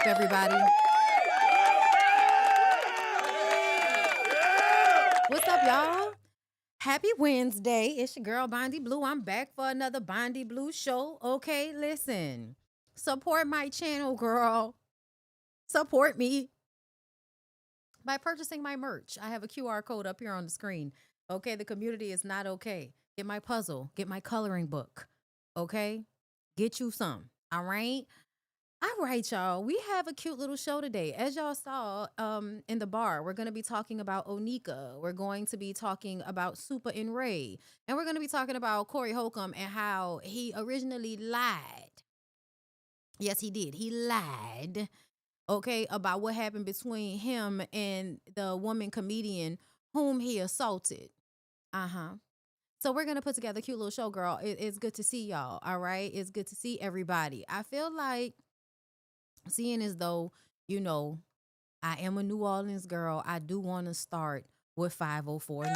up, everybody? What's up, y'all? Happy Wednesday. It's your girl, BondyBlue. I'm back for another BondyBlue show. Okay, listen. Support my channel, girl. Support me by purchasing my merch. I have a QR code up here on the screen. Okay, the community is not okay. Get my puzzle. Get my coloring book. Okay? Get you some. All right? All right, y'all. We have a cute little show today. As y'all saw in the bar, we're going to be talking about Onika. We're going to be talking about Supa and Ray. And we're going to be talking about Corey Holcomb and how he originally lied. Yes, he did. He lied, okay, about what happened between him and the woman comedian whom he assaulted. Uh-huh. So we're going to put together a cute little show, girl. It's good to see y'all, all right? It's good to see everybody. I feel like seeing as though, you know, I am a New Orleans girl, I do want to start with 504 News.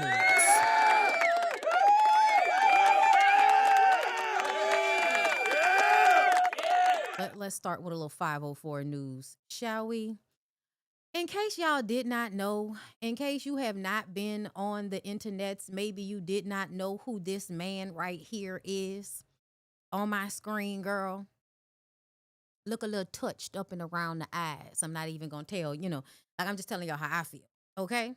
Let's start with a little 504 News, shall we? In case y'all did not know, in case you have not been on the internets, maybe you did not know who this man right here is on my screen, girl. Look a little touched up and around the eyes. I'm not even going to tell, like I'm just telling y'all how I feel, okay?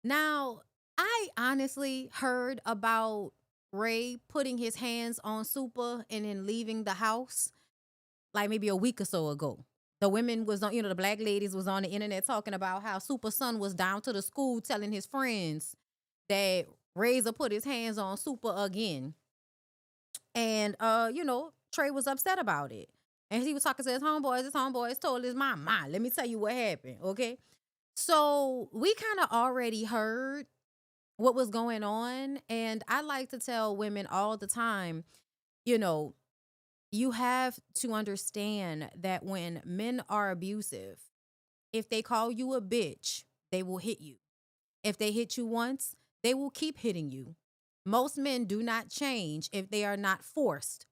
Now, I honestly heard about Ray putting his hands on Supa and then leaving the house like maybe a week or so ago. The women was on, the black ladies was on the internet talking about how Supa's son was down to the school telling his friends that Razor put his hands on Supa again. And, Trey was upset about it. And he was talking to his homeboys told his mom, let me tell you what happened, okay? So we kind of already heard what was going on. And I like to tell women all the time, you have to understand that when men are abusive, if they call you a bitch, they will hit you. If they hit you once, they will keep hitting you. Most men do not change if they are not forced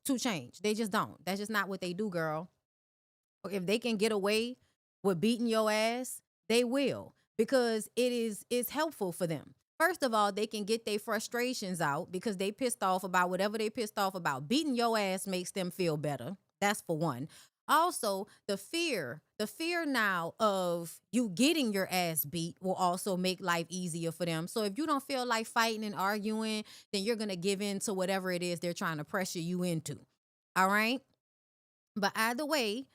to change. They just don't. That's just not what they do, girl. If they can get away with beating your ass, they will, because it's helpful for them. First of all, they can get their frustrations out because they pissed off about whatever they pissed off about. Beating your ass makes them feel better. That's for one. Also, the fear now of you getting your ass beat will also make life easier for them. So if you don't feel like fighting and arguing, then you're going to give in to whatever it is they're trying to pressure you into. All right? But either way,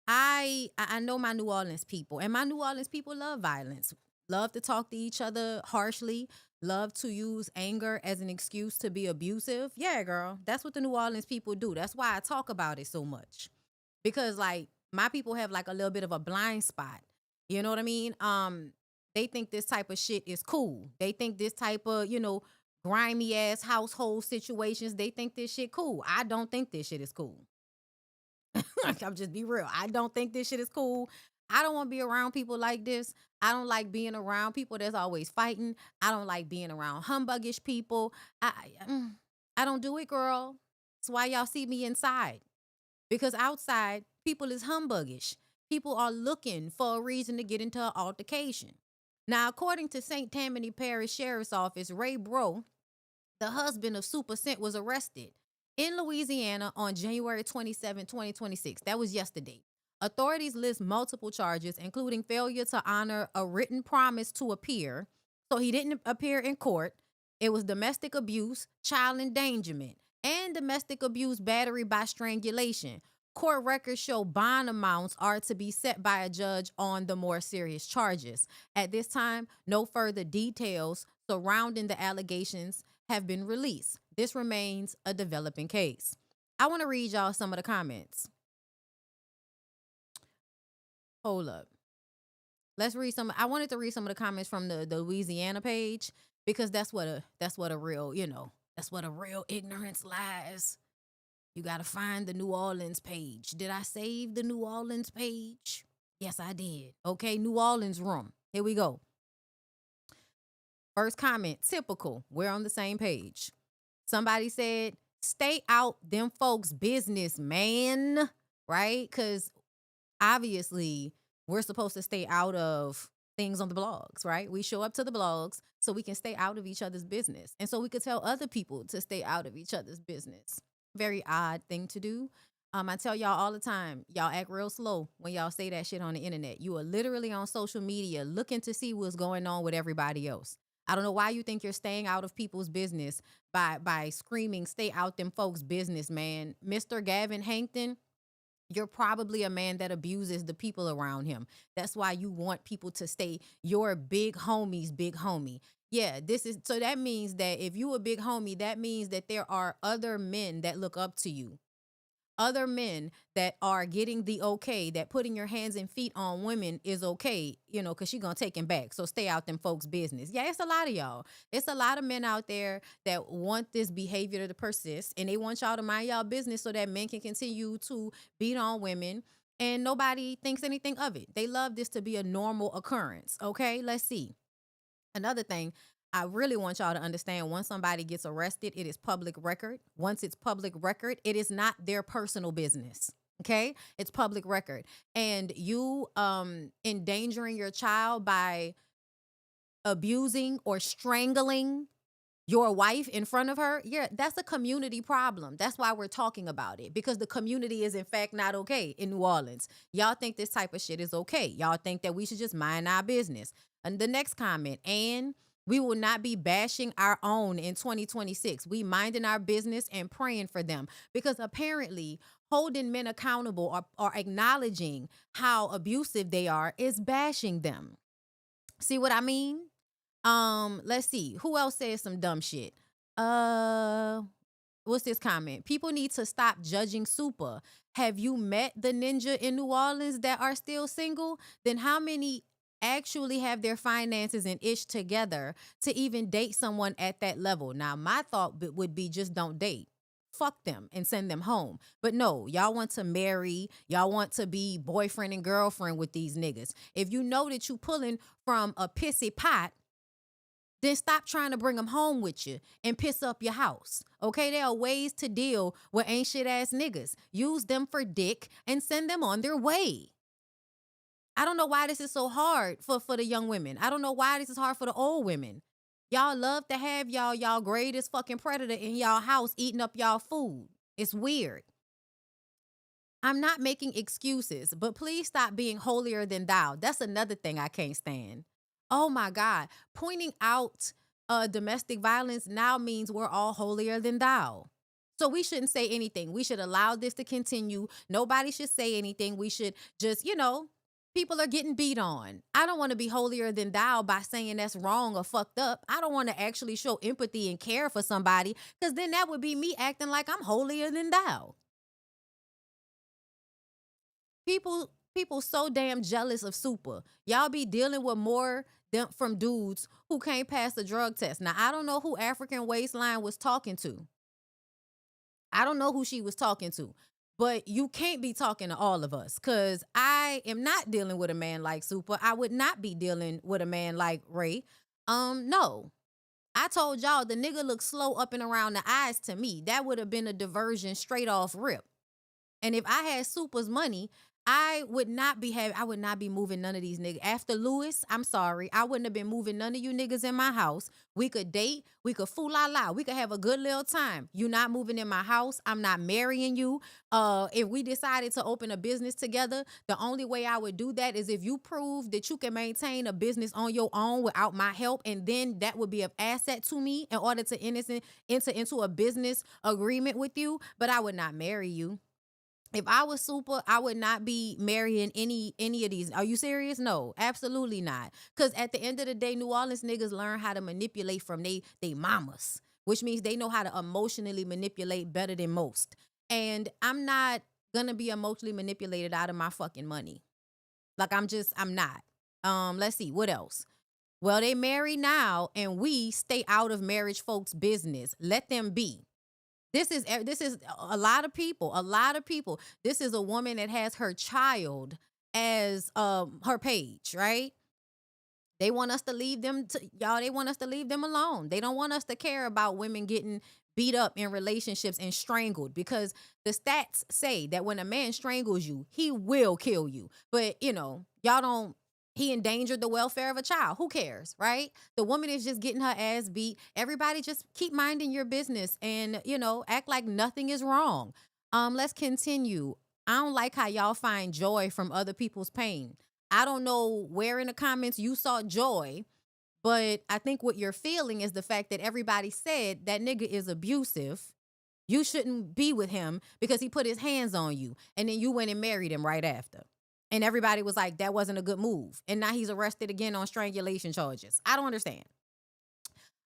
I know my New Orleans people, and my New Orleans people love violence, love to talk to each other harshly, love to use anger as an excuse to be abusive. Yeah, girl, that's what the New Orleans people do. That's why I talk about it so much, because like my people have like a little bit of a blind spot. You know what I mean? They think this type of shit is cool. They think this type of, grimy ass household situations, they think this shit cool. I don't think this shit is cool. I'm just be real. I don't think this shit is cool. I don't want to be around people like this. I don't like being around people that's always fighting. I don't like being around humbuggish people. I don't do it, girl. That's why y'all see me inside. Because outside, people is humbuggish. People are looking for a reason to get into an altercation. Now, according to St. Tammany Parish Sheriff's Office, Ray Bro, the husband of Supa Cent, was arrested in Louisiana on January 27, 2026. That was yesterday. Authorities list multiple charges, including failure to honor a written promise to appear. So he didn't appear in court. It was domestic abuse, child endangerment, and domestic abuse battery by strangulation. Court records show bond amounts are to be set by a judge on the more serious charges. At this time, no further details surrounding the allegations have been released. This remains a developing case. I want to read y'all some of the comments. Hold up. Let's read some. I wanted to read some of the comments from the Louisiana page, because that's what a real, that's what a real ignorance lies. You got to find the New Orleans page. Did I save the New Orleans page? Yes, I did. Okay, New Orleans room. Here we go. First comment, typical. We're on the same page. Somebody said, stay out them folks' business, man. Right? Because Obviously, we're supposed to stay out of things on the blogs, right? We show up to the blogs so we can stay out of each other's business. And so we could tell other people to stay out of each other's business. Very odd thing to do. I tell y'all all the time, y'all act real slow when y'all say that shit on the internet. You are literally on social media looking to see what's going on with everybody else. I don't know why you think you're staying out of people's business by screaming, stay out them folks' business, man. Mr. Gavin Hankton, you're probably a man that abuses the people around him. That's why you want people to stay your big homie's big homie. Yeah, this is so that means that if you a big homie, that means that there are other men that look up to you, other men that are getting the okay, that putting your hands and feet on women is okay, because she gonna take him back. So stay out them folks' business. Yeah, it's a lot of y'all. It's a lot of men out there that want this behavior to persist, and they want y'all to mind y'all business so that men can continue to beat on women, and nobody thinks anything of it. They love this to be a normal occurrence. Okay, let's see. Another thing, I really want y'all to understand, once somebody gets arrested, it is public record. Once it's public record, it is not their personal business. Okay? It's public record. And you endangering your child by abusing or strangling your wife in front of her, yeah, that's a community problem. That's why we're talking about it, because the community is in fact not okay in New Orleans. Y'all think this type of shit is okay. Y'all think that we should just mind our business. And the next comment, and we will not be bashing our own in 2026. We minding our business and praying for them, because apparently holding men accountable or acknowledging how abusive they are is bashing them. See what I mean? Let's see. Who else says some dumb shit? Uh, what's this comment? People need to stop judging Supa. Have you met the ninja in New Orleans that are still single? Then how many actually have their finances and ish together to even date someone at that level? Now, my thought would be just don't date. Fuck them and send them home. But no, y'all want to marry. Y'all want to be boyfriend and girlfriend with these niggas. If you know that you pulling from a pissy pot, then stop trying to bring them home with you and piss up your house. Okay, there are ways to deal with ain't shit ass niggas. Use them for dick and send them on their way. I don't know why this is so hard for the young women. I don't know why this is hard for the old women. Y'all love to have y'all greatest fucking predator in y'all house eating up y'all food. It's weird. I'm not making excuses, but please stop being holier than thou. That's another thing I can't stand. Oh my God. Pointing out domestic violence now means we're all holier than thou. So we shouldn't say anything. We should allow this to continue. Nobody should say anything. We should just, people are getting beat on. I don't want to be holier than thou by saying that's wrong or fucked up. I don't want to actually show empathy and care for somebody, because then that would be me acting like I'm holier than thou. People so damn jealous of Supa. Y'all be dealing with more from dudes who can't pass the drug test. Now, I don't know who African Waistline was talking to. I don't know who she was talking to. But you can't be talking to all of us, because I am not dealing with a man like Supa. I would not be dealing with a man like Ray. No. I told y'all the nigga looked slow up and around the eyes to me. That would have been a diversion straight off rip. And if I had Supa's money, I would not be moving none of these niggas. After Lewis, I'm sorry, I wouldn't have been moving none of you niggas in my house. We could date, we could fool la la, we could have a good little time. You not moving in my house, I'm not marrying you. If we decided to open a business together, the only way I would do that is if you prove that you can maintain a business on your own without my help, and then that would be an asset to me in order to enter into a business agreement with you. But I would not marry you. If I was Supa, I would not be marrying any of these. Are you serious? No, absolutely not. Because at the end of the day, New Orleans niggas learn how to manipulate from they mamas, which means they know how to emotionally manipulate better than most. And I'm not gonna be emotionally manipulated out of my fucking money. Like I'm not. Let's see, what else? Well, they married now, and we stay out of marriage folks' business. Let them be. This is a lot of people. A lot of people. This is a woman that has her child as her page, right? They want us to leave them to y'all. They want us to leave them alone. They don't want us to care about women getting beat up in relationships and strangled, because the stats say that when a man strangles you, he will kill you. But y'all don't. He endangered the welfare of a child. Who cares, right? The woman is just getting her ass beat. Everybody just keep minding your business and act like nothing is wrong. Let's continue. I don't like how y'all find joy from other people's pain. I don't know where in the comments you saw joy, but I think what you're feeling is the fact that everybody said that nigga is abusive. You shouldn't be with him because he put his hands on you. And then you went and married him right after. And everybody was like, that wasn't a good move. And now he's arrested again on strangulation charges. I don't understand.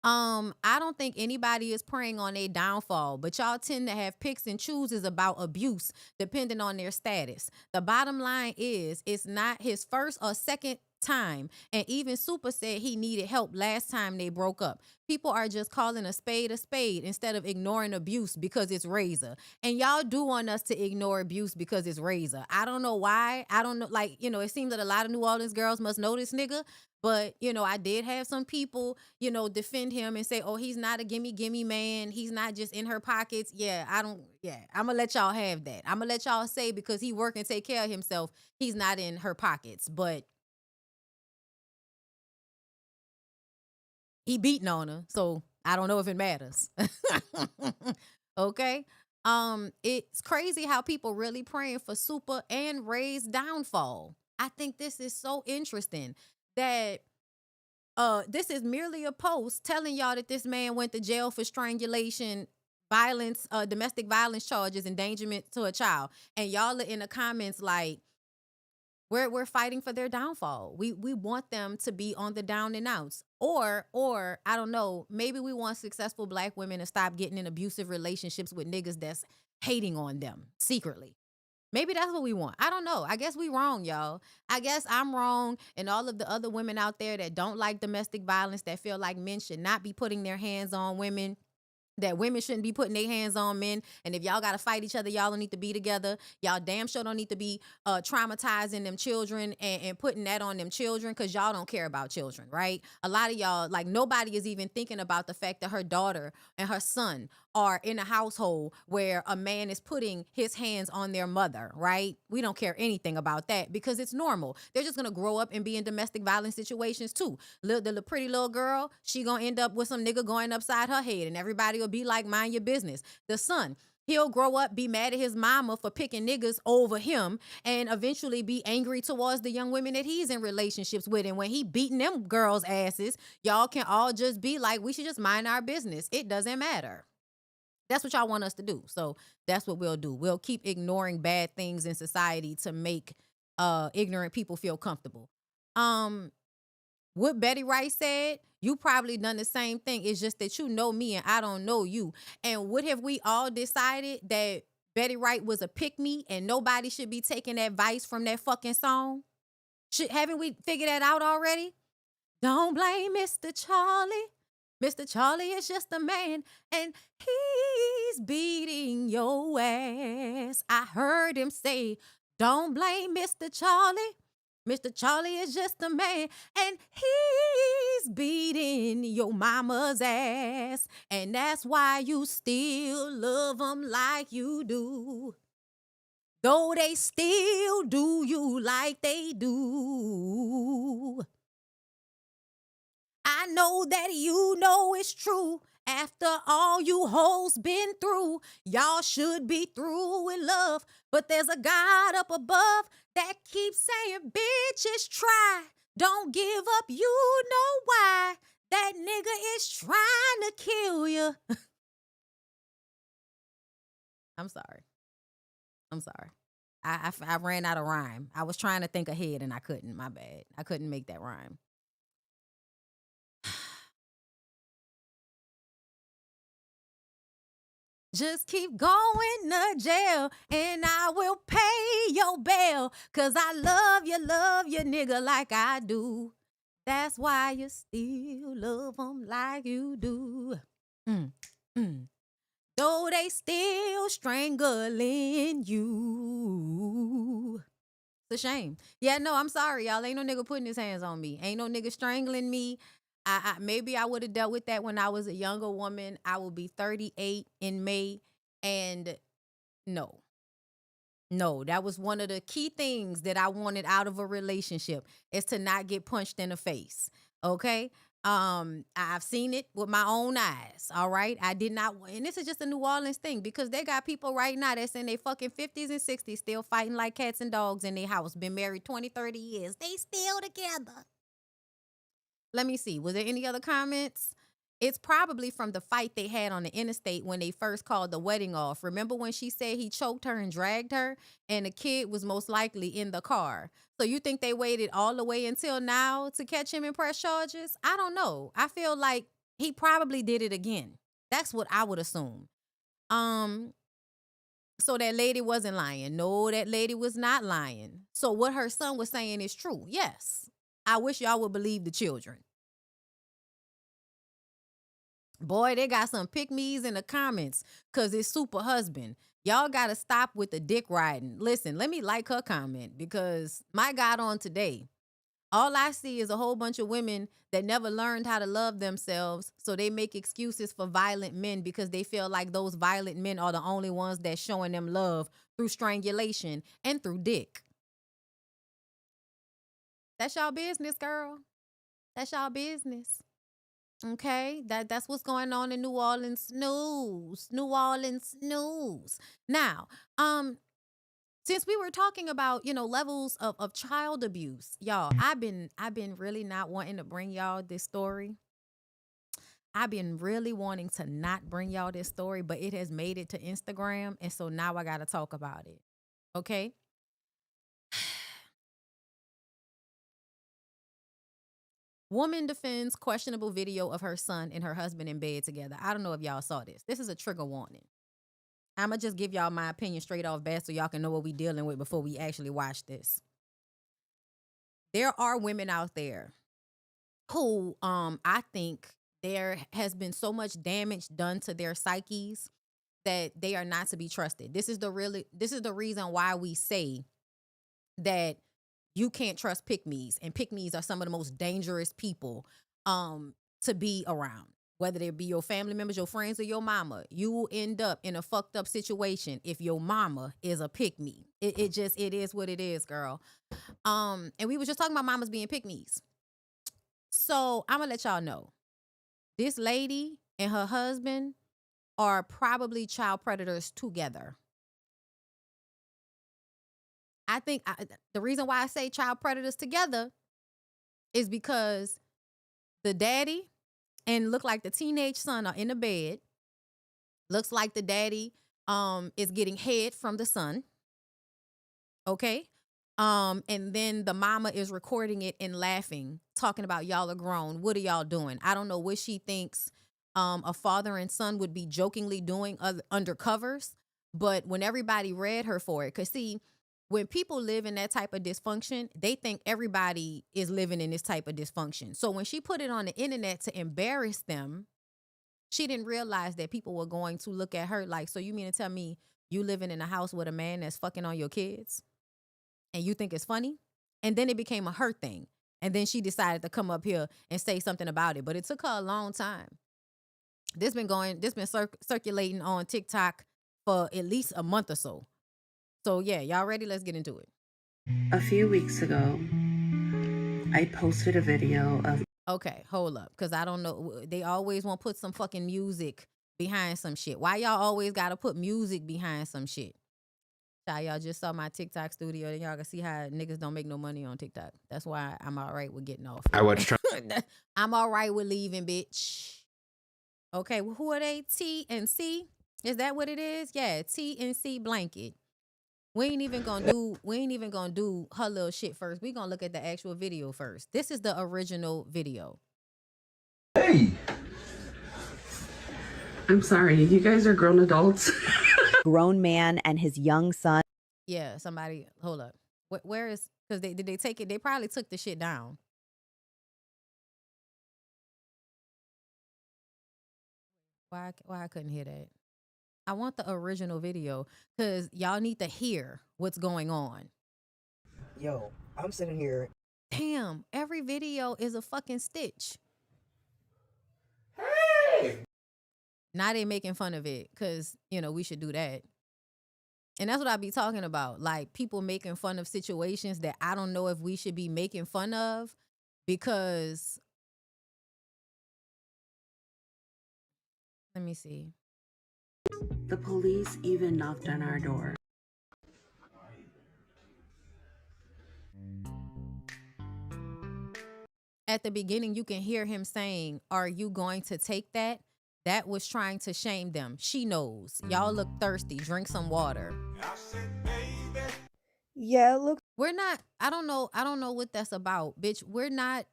I don't think anybody is preying on their downfall, but y'all tend to have picks and chooses about abuse depending on their status. The bottom line is it's not his first or second time. And even Supa said he needed help last time they broke up. People are just calling a spade instead of ignoring abuse because it's razor. And y'all do want us to ignore abuse because it's razor. I don't know why. I don't know. It seems that a lot of New Orleans girls must know this nigga. But, I did have some people, defend him and say, oh, he's not a gimme man. He's not just in her pockets. I'm going to let y'all have that. I'm going to let y'all say because he work and take care of himself, he's not in her pockets. But he beating on her. So I don't know if it matters. Okay. It's crazy how people really praying for Supa and Ray's downfall. I think this is so interesting that this is merely a post telling y'all that this man went to jail for strangulation, violence, domestic violence charges, endangerment to a child. And y'all are in the comments like, we're fighting for their downfall. We want them to be on the down and outs. Or I don't know, maybe we want successful Black women to stop getting in abusive relationships with niggas that's hating on them secretly. Maybe that's what we want. I don't know. I guess we wrong, y'all. I guess I'm wrong, and all of the other women out there that don't like domestic violence, that feel like men should not be putting their hands on women, that women shouldn't be putting their hands on men. And if y'all got to fight each other, y'all don't need to be together. Y'all damn sure don't need to be traumatizing them children and putting that on them children, because y'all don't care about children, right? A lot of y'all, like, nobody is even thinking about the fact that her daughter and her son are in a household where a man is putting his hands on their mother, right? We don't care anything about that because it's normal. They're just going to grow up and be in domestic violence situations too. The pretty little girl, she going to end up with some nigga going upside her head, and everybody will be like, mind your business. The son, he'll grow up, be mad at his mama for picking niggas over him, and eventually be angry towards the young women that he's in relationships with. And when he beating them girls' asses, y'all can all just be like, we should just mind our business. It doesn't matter. That's what y'all want us to do. So that's what we'll do. We'll keep ignoring bad things in society to make ignorant people feel comfortable. What Betty Wright said, you probably done the same thing. It's just that you know me and I don't know you. And what have we all decided? That Betty Wright was a pick-me and nobody should be taking advice from that fucking song? Haven't we figured that out already? Don't blame Mr. Charlie. Mr. Charlie is just a man, and he's beating your ass. I heard him say, don't blame Mr. Charlie. Mr. Charlie is just a man, and he's beating your mama's ass. And that's why you still love him like you do. Though they still do you like they do. I know that you know it's true. After all you hoes been through, y'all should be through with love. But there's a God up above that keeps saying, bitches, try. Don't give up, you know why. That nigga is trying to kill you. I'm sorry. I ran out of rhyme. I was trying to think ahead and I couldn't. My bad. I couldn't make that rhyme. Just keep going to jail and I will pay your bail. Cause I love you, nigga, like I do. That's why you still love them like you do. Though they still strangling you. a shame. Yeah, no, I'm sorry, y'all. Ain't no nigga putting his hands on me. Ain't no nigga strangling me. Maybe I would have dealt with that when I was a younger woman. I will be 38 in May, and no. No, that was one of the key things that I wanted out of a relationship, is to not get punched in the face. Okay? I've seen it with my own eyes. All right? I did not, and this is just a New Orleans thing, because they got people right now that's in their fucking 50s and 60s still fighting like cats and dogs in their house, been married 20, 30 years. They still together. Let me see. Was there any other comments? It's probably from the fight they had on the interstate when they first called the wedding off. Remember when she said he choked her and dragged her, and the kid was most likely in the car? So you think they waited all the way until now to catch him and press charges? I don't know. I feel like he probably did it again. That's what I would assume. So that lady wasn't lying. No, that lady was not lying. So what her son was saying is true. Yes. I wish y'all would believe the children. Boy, they got some pick-me's in the comments because it's super husband. Y'all got to stop with the dick riding. Listen, let me like her comment, because my God, on today, all I see is a whole bunch of women that never learned how to love themselves, so they make excuses for violent men because they feel like those violent men are the only ones that's showing them love through strangulation and through dick. That's y'all business, girl. That's y'all business. Okay, that's what's going on in New Orleans news. New Orleans news. Now, since we were talking about, levels of child abuse, y'all, I've been really not wanting to bring y'all this story. I've been really wanting to not bring y'all this story, but it has made it to Instagram, and so now I gotta talk about it. Okay. Woman defends questionable video of her son and her husband in bed together. I don't know if y'all saw this. This is a trigger warning. I'm going to just give y'all my opinion straight off bat so y'all can know what we dealing with before we actually watch this. There are women out there who I think there has been so much damage done to their psyches that they are not to be trusted. This is the reason why we say that you can't trust pick-me's, and pick-me's are some of the most dangerous people to be around. Whether they be your family members, your friends, or your mama, you will end up in a fucked up situation if your mama is a pick-me. It is what it is, girl. And we was just talking about mamas being pick-me's. So I'm gonna let y'all know, this lady and her husband are probably child predators together. I think the reason why I say child predators together is because the daddy and look like the teenage son are in the bed. Looks like the daddy is getting head from the son. Okay. And then the mama is recording it and laughing, talking about y'all are grown. What are y'all doing? I don't know what she thinks a father and son would be jokingly doing under covers. But when everybody read her for it, because see, when people live in that type of dysfunction, they think everybody is living in this type of dysfunction. So when she put it on the internet to embarrass them, she didn't realize that people were going to look at her like, so you mean to tell me you living in a house with a man that's fucking on your kids and you think it's funny? And then it became a her thing. And then she decided to come up here and say something about it. But it took her a long time. This been circulating on TikTok for at least a month or so. So yeah, y'all ready? Let's get into it. A few weeks ago, I posted a video of... Okay, hold up, because I don't know. They always want to put some fucking music behind some shit. Why y'all always got to put music behind some shit? Y'all just saw my TikTok studio, and y'all can see how niggas don't make no money on TikTok. That's why I'm all right with getting off. I'm all right with leaving, bitch. Okay, well, who are they? T and C? Is that what it is? Yeah, T and C blanket. We ain't even gonna do her little shit first. We gonna look at the actual video first. This is the original video. Hey, I'm sorry, you guys are grown adults. Grown man and his young son. Yeah, somebody, hold up. Where is, because did they take it? They probably took the shit down. Why I couldn't hear that? I want the original video because y'all need to hear what's going on. Yo, I'm sitting here. Damn, every video is a fucking stitch. Now they making fun of it because, you know, we should do that. And that's what I be talking about. Like, people making fun of situations that I don't know if we should be making fun of, because, let me see. The police even knocked on our door. At the beginning, you can hear him saying, "Are you going to take that?" That was trying to shame them. She knows. Y'all look thirsty. Drink some water. Yeah, it looks We're not, I don't know what that's about, bitch. We're not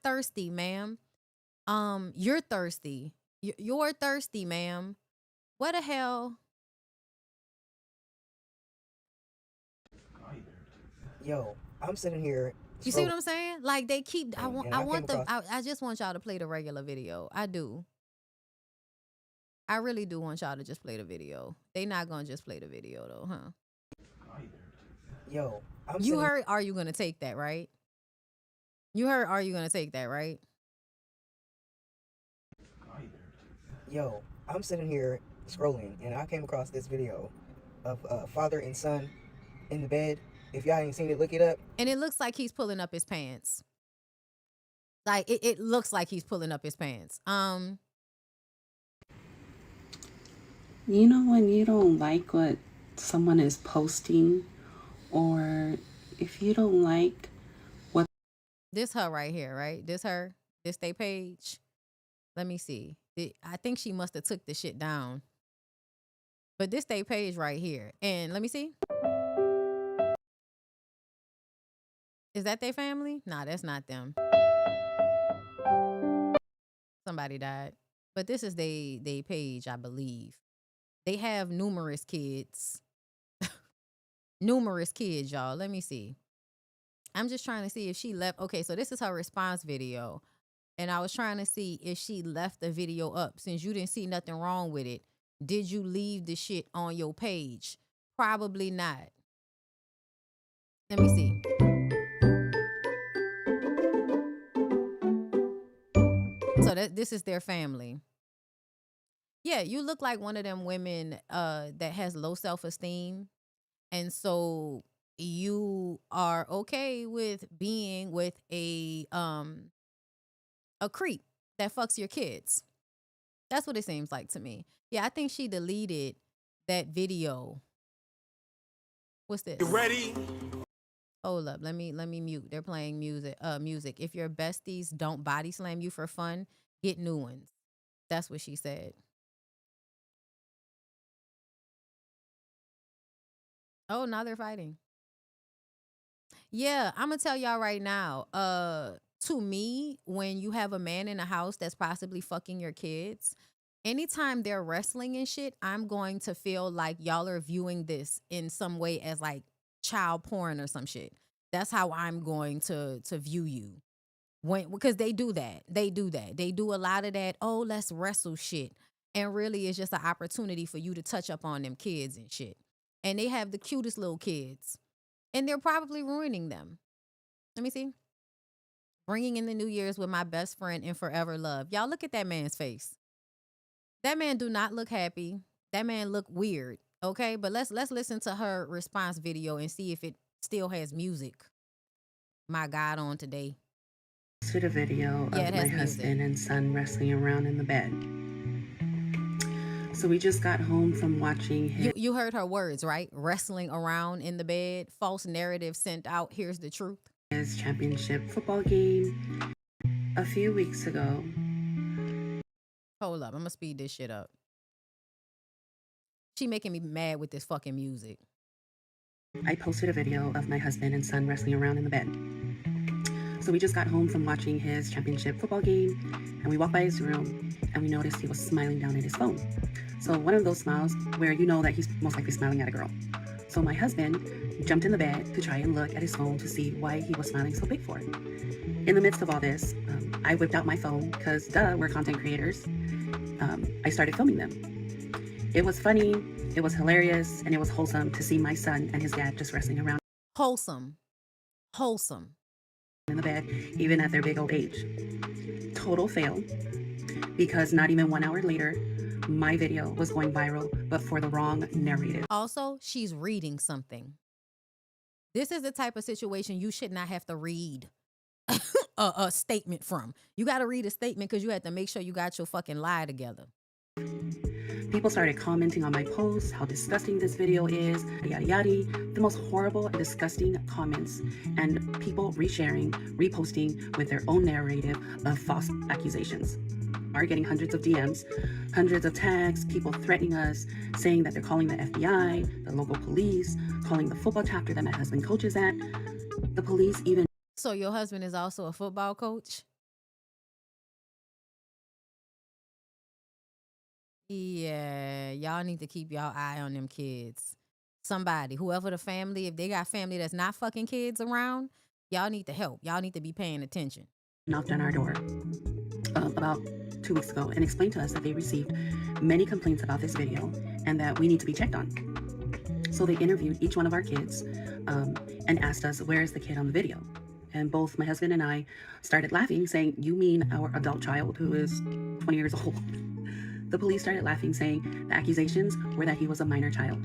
thirsty, ma'am. You're thirsty. You're thirsty, ma'am. What the hell? Yo, I'm sitting here. You see what I'm saying? Like, they keep, across. I just want y'all to play the regular video. I do. I really do want y'all to just play the video. They not gonna just play the video though, huh? Yo, You heard, "Are you gonna take that," right? You heard, "Are you gonna take that," right? Yo, I'm sitting here scrolling, and I came across this video of father and son in the bed. If y'all ain't seen it, look it up. And it looks like he's pulling up his pants. Like, it looks like he's pulling up his pants. You know when you don't like what someone is posting, or if you don't like what This her right here, right? This her? This they page? Let me see. I think she must have took the shit down. But this they page right here. And let me see. Is that their family? Nah, that's not them. Somebody died. But this is they page, I believe. They have numerous kids. Numerous kids, y'all. Let me see. I'm just trying to see if she left. Okay, so this is her response video. And I was trying to see if she left the video up. Since you didn't see nothing wrong with it, did you leave the shit on your page? Probably not. Let me see. So this is their family. Yeah, you look like one of them women that has low self-esteem. And so you are okay with being with a creep that fucks your kids. That's what it seems like to me. Yeah, I think she deleted that video. What's this? You ready? Hold up, let me mute. They're playing music. Music. If your besties don't body slam you for fun, get new ones. That's what she said. Oh, now they're fighting. Yeah, I'm gonna tell y'all right now. To me, when you have a man in a house that's possibly fucking your kids, anytime they're wrestling and shit, I'm going to feel like y'all are viewing this in some way as like child porn or some shit. That's how I'm going to view you. Because they do that. They do that. They do a lot of that, "Oh, let's wrestle" shit. And really it's just an opportunity for you to touch up on them kids and shit. And they have the cutest little kids. And they're probably ruining them. Let me see. Bringing in the New Year's with my best friend and forever love. Y'all look at that man's face. That man do not look happy. That man look weird. Okay, but let's listen to her response video and see if it still has music. My God, on today. posted a video of my husband and son wrestling around in the bed. So we just got home from watching his You heard her words, right? Wrestling around in the bed. False narrative sent out. Here's the truth. championship football game a few weeks ago. Hold up, I'm gonna speed this shit up. She making me mad with this fucking music. I posted a video of my husband and son wrestling around in the bed. So we just got home from watching his championship football game, and we walked by his room and we noticed he was smiling down at his phone. So one of those smiles where you know that he's most likely smiling at a girl. So my husband jumped in the bed to try and look at his phone to see why he was smiling so big for it. In the midst of all this, I whipped out my phone because we're content creators. I started filming them. It was funny, it was hilarious, and it was wholesome to see my son and his dad just wrestling around. Wholesome. Wholesome. In the bed, even at their big old age. Total fail, because not even 1 hour later, my video was going viral, but for the wrong narrative. Also, she's reading something. This is the type of situation you should not have to read a statement from. You got to read a statement because you had to make sure you got your fucking lie together. People started commenting on my posts, how disgusting this video is, yada yada, the most horrible and disgusting comments, and people resharing, reposting with their own narrative of false accusations. Are getting hundreds of DMs, hundreds of tags, people threatening us, saying that they're calling the FBI, the local police, calling the football chapter that my husband coaches at, the police even. So your husband is also a football coach? Yeah, y'all need to keep y'all eye on them kids. Somebody, whoever the family, if they got family that's not fucking kids around, y'all need to help. Y'all need to be paying attention. Knocked on our door about 2 weeks ago and explained to us that they received many complaints about this video and that we need to be checked on. So they interviewed each one of our kids and asked us, where is the kid on the video? And both my husband and I started laughing, saying, you mean our adult child who is 20 years old? The police started laughing, saying the accusations were that he was a minor child.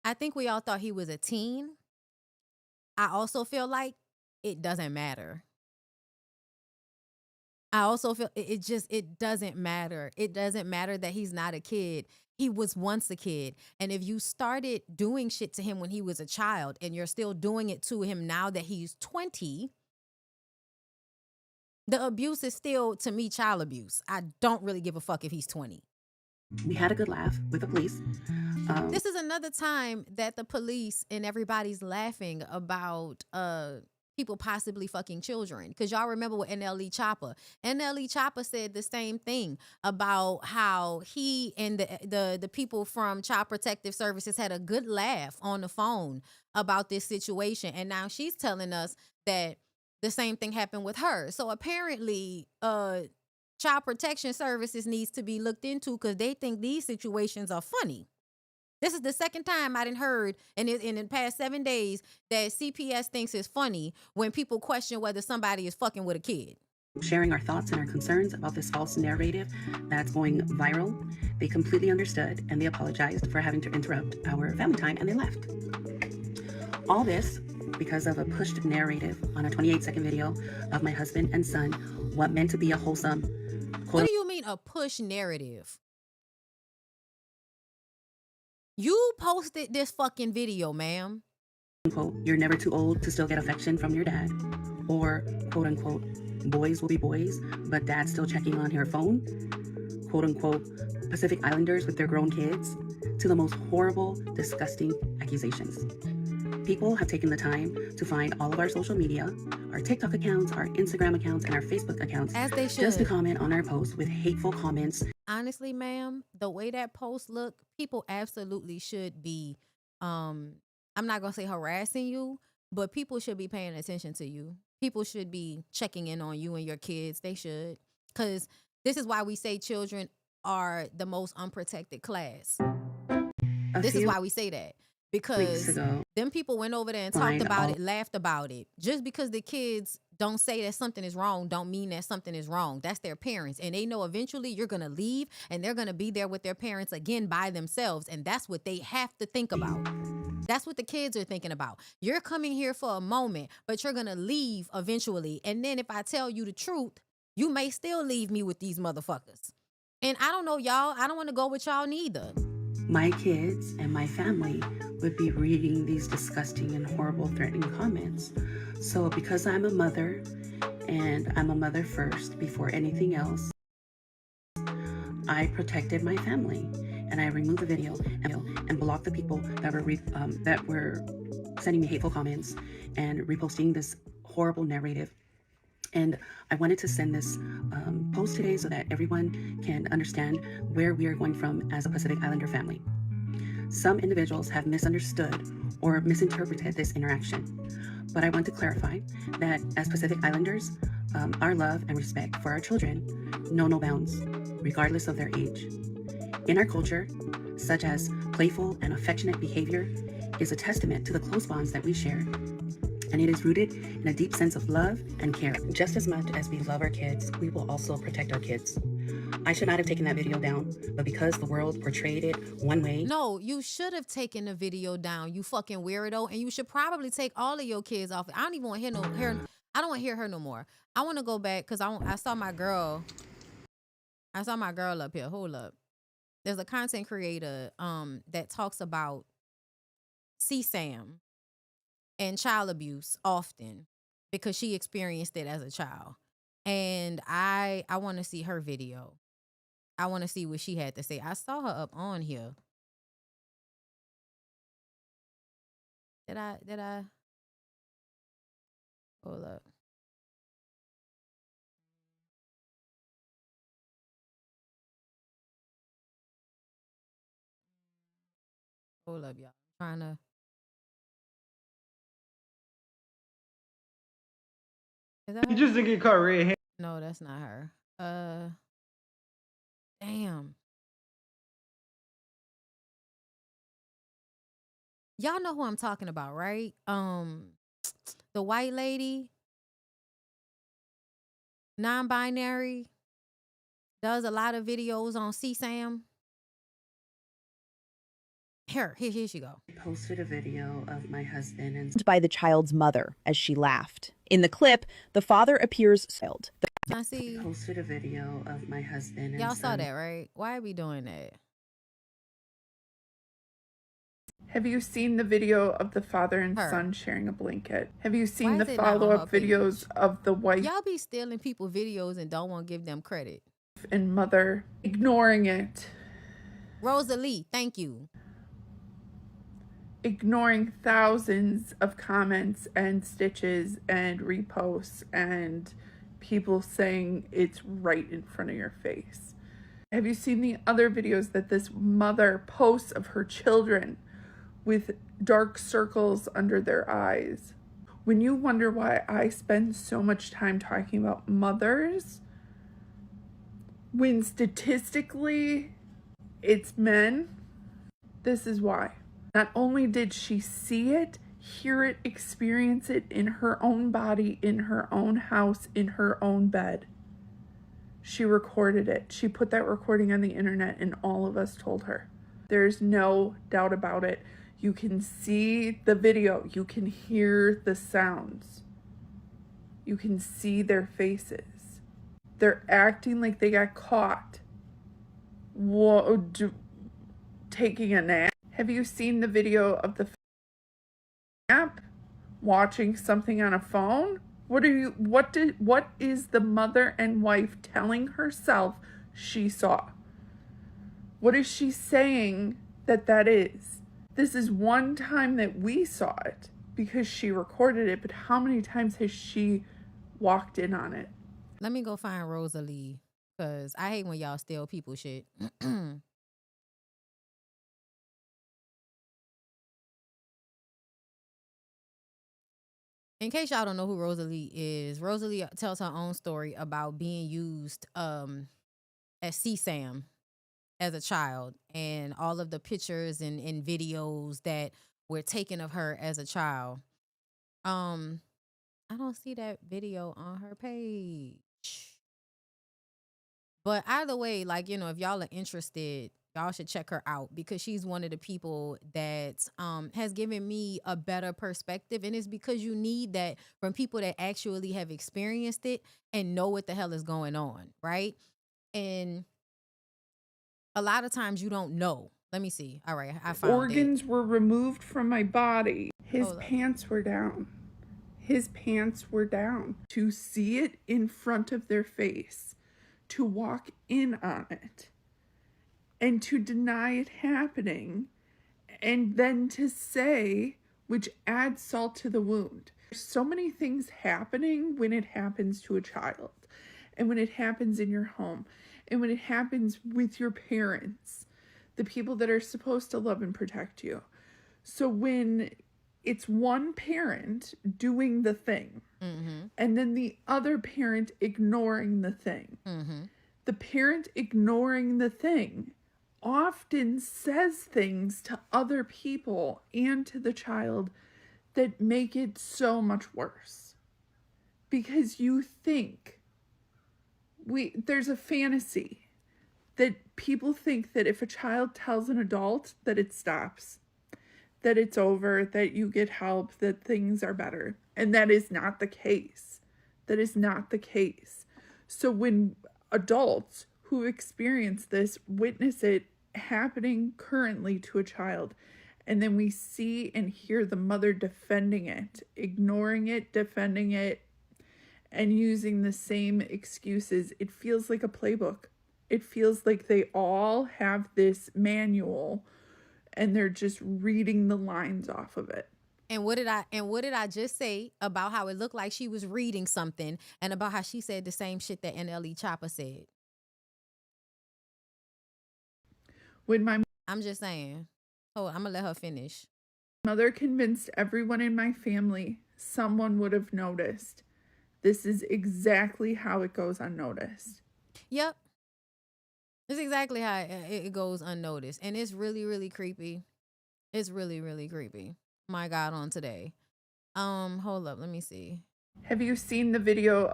I think we all thought he was a teen. I also feel like it doesn't matter. I also feel it doesn't matter. It doesn't matter that he's not a kid. He was once a kid. And if you started doing shit to him when he was a child and you're still doing it to him now that he's 20, the abuse is still, to me, child abuse. I don't really give a fuck if he's 20. We had a good laugh with the police. This is another time that the police and everybody's laughing about people possibly fucking children. Because y'all remember with NLE Chopper. NLE Chopper said the same thing about how he and the people from Child Protective Services had a good laugh on the phone about this situation. And now she's telling us that the same thing happened with her. So apparently, Child Protection Services needs to be looked into because they think these situations are funny. This is the second time I done heard in the past 7 days that CPS thinks it's funny when people question whether somebody is fucking with a kid. Sharing our thoughts and our concerns about this false narrative that's going viral. They completely understood and they apologized for having to interrupt our family time, and they left. All this because of a pushed narrative on a 28-second video of my husband and son, what meant to be a wholesome. What do you mean a push narrative? You posted this fucking video, ma'am. Quote, you're never too old to still get affection from your dad. Or, quote unquote, boys will be boys, but dad's still checking on her phone. Quote unquote, Pacific Islanders with their grown kids. To the most horrible, disgusting accusations. People have taken the time to find all of our social media, our TikTok accounts, our Instagram accounts, and our Facebook accounts. As they should. Just to comment on our posts with hateful comments. Honestly, ma'am, the way that post look, people absolutely should be, I'm not going to say harassing you, but people should be paying attention to you. People should be checking in on you and your kids. They should. Because this is why we say children are the most unprotected class. This is why we say that. Because them people went over there and talked about it, laughed about it. Just because the kids don't say that something is wrong don't mean that something is wrong. That's their parents. And they know eventually you're going to leave and they're going to be there with their parents again by themselves. And that's what they have to think about. That's what the kids are thinking about. You're coming here for a moment, but you're going to leave eventually. And then if I tell you the truth, you may still leave me with these motherfuckers. And I don't know, y'all. I don't want to go with y'all neither. My kids and my family would be reading these disgusting and horrible threatening comments. So because I'm a mother, and I'm a mother first before anything else, I protected my family, and I removed the video and blocked the people that were sending me hateful comments and reposting this horrible narrative. And I wanted to send this post today so that everyone can understand where we are going from as a Pacific Islander family. Some individuals have misunderstood or misinterpreted this interaction, but I want to clarify that as Pacific Islanders, our love and respect for our children know no bounds, regardless of their age. In our culture, such as playful and affectionate behavior is a testament to the close bonds that we share and it is rooted in a deep sense of love and care. Just as much as we love our kids, we will also protect our kids. I should not have taken that video down, but because the world portrayed it one way. No, you should have taken the video down, you fucking weirdo, and you should probably take all of your kids off. I don't even want to hear I don't want to hear her no more. I want to go back because I saw my girl. I saw my girl up here. Hold up. There's a content creator that talks about CSAM and child abuse often because she experienced it as a child. And I want to see her video. I want to see what she had to say. I saw her up on here. Did I? Hold up. Hold up, y'all. I'm trying to. Is that You her? just didn't get caught red-handed. No, that's not her. Damn. Y'all know who I'm talking about, right? The white lady, non-binary, does a lot of videos on CSAM. Here she go. I posted a video of my husband and by the child's mother as she laughed. In the clip, the father appears soiled. I see. posted a video of my husband and Y'all saw son. that, right? Why are we doing that? Have you seen the video of the father and Her. son sharing a blanket? Have you Why seen is the it not on follow-up her videos of the wife Y'all be stealing people videos and don't want to give them credit. and mother ignoring it? Rosalie, thank you. Ignoring thousands of comments and stitches and reposts and people saying it's right in front of your face. Have you seen the other videos that this mother posts of her children with dark circles under their eyes? When you wonder why I spend so much time talking about mothers, when statistically it's men, this is why. Not only did she see it, hear it, experience it in her own body, in her own house, in her own bed, she recorded it. She put that recording on the internet and all of us told her. There's no doubt about it. You can see the video. You can hear the sounds. You can see their faces. They're acting like they got caught taking a nap. Have you seen the video of the app watching something on a phone? What is the mother and wife telling herself she saw? What is she saying that is? This is one time that we saw it because she recorded it, but how many times has she walked in on it? Let me go find Rosalie because I hate when y'all steal people shit. In case y'all don't know who Rosalie is, Rosalie tells her own story about being used as CSAM as a child and all of the pictures and videos that were taken of her as a child. I don't see that video on her page. But either way, like, you know, if y'all are interested, y'all should check her out because she's one of the people that has given me a better perspective. And it's because you need that from people that actually have experienced it and know what the hell is going on, right? And a lot of times you don't know. Let me see. All right, I found Organs were removed from my body. His Hold up. pants were down. His pants were down. To see it in front of their face, to walk in on it, and to deny it happening, and then to say, which adds salt to the wound. There's so many things happening when it happens to a child, and when it happens in your home, and when it happens with your parents, the people that are supposed to love and protect you. So when it's one parent doing the thing, and then the other parent ignoring the thing, the parent ignoring the thing often says things to other people and to the child that make it so much worse. Because you think there's a fantasy that people think that if a child tells an adult that it stops, that it's over, that you get help, that things are better. And that is not the case. That is not the case. So when adults who experience this witness it happening currently to a child, and then we see and hear the mother defending it, ignoring it, defending it, and using the same excuses, it feels like a playbook. It feels like they all have this manual and they're just reading the lines off of it. And what did I just say about how it looked like she was reading something, and about how she said the same shit that NLE Chopper said? I'm just saying. Oh, I'm gonna let her finish. Mother convinced everyone in my family, someone would have noticed. This is exactly how it goes unnoticed. Yep. It's exactly how it goes unnoticed. And it's really, really creepy. It's really, really creepy. My God, on today. Hold up, let me see. Have you seen the video?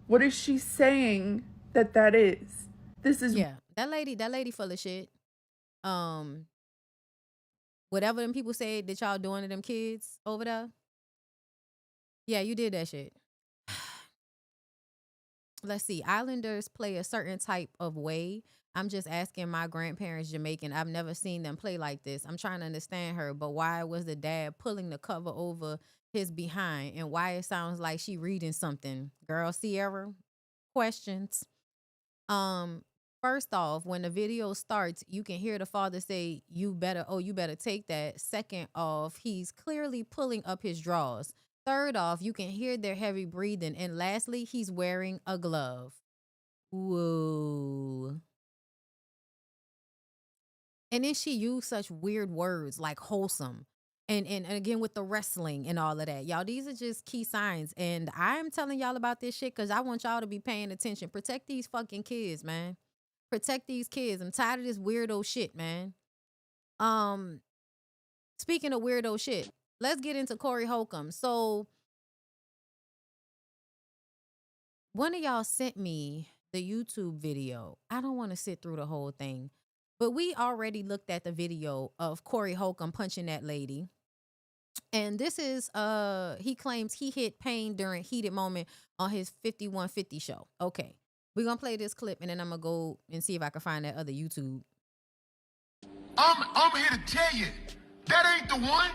What is she saying that is? This is... Yeah, that lady full of shit. Whatever them people say that y'all doing to them kids over there. Yeah, you did that shit. Let's see. Islanders play a certain type of way. I'm just asking my grandparents Jamaican. I've never seen them play like this. I'm trying to understand her, but why was the dad pulling the cover over his behind, and why it sounds like she reading something? Girl, Sierra, questions. First off, when the video starts, you can hear the father say, you better take that. Second off, he's clearly pulling up his drawers. Third off, you can hear their heavy breathing. And lastly, he's wearing a glove. Whoa. And then she used such weird words like wholesome. And again with the wrestling and all of that. Y'all, these are just key signs. And I'm telling y'all about this shit because I want y'all to be paying attention. Protect these fucking kids, man. Protect these kids. I'm tired of this weirdo shit, man. Speaking of weirdo shit, let's get into Corey Holcomb. So one of y'all sent me the YouTube video. I don't want to sit through the whole thing, but we already looked at the video of Corey Holcomb punching that lady. And this is, he claims he hit pain during heated moment on his 5150 show. Okay. We're going to play this clip, and then I'm going to go and see if I can find that other YouTube. I'm here to tell you, that ain't the one.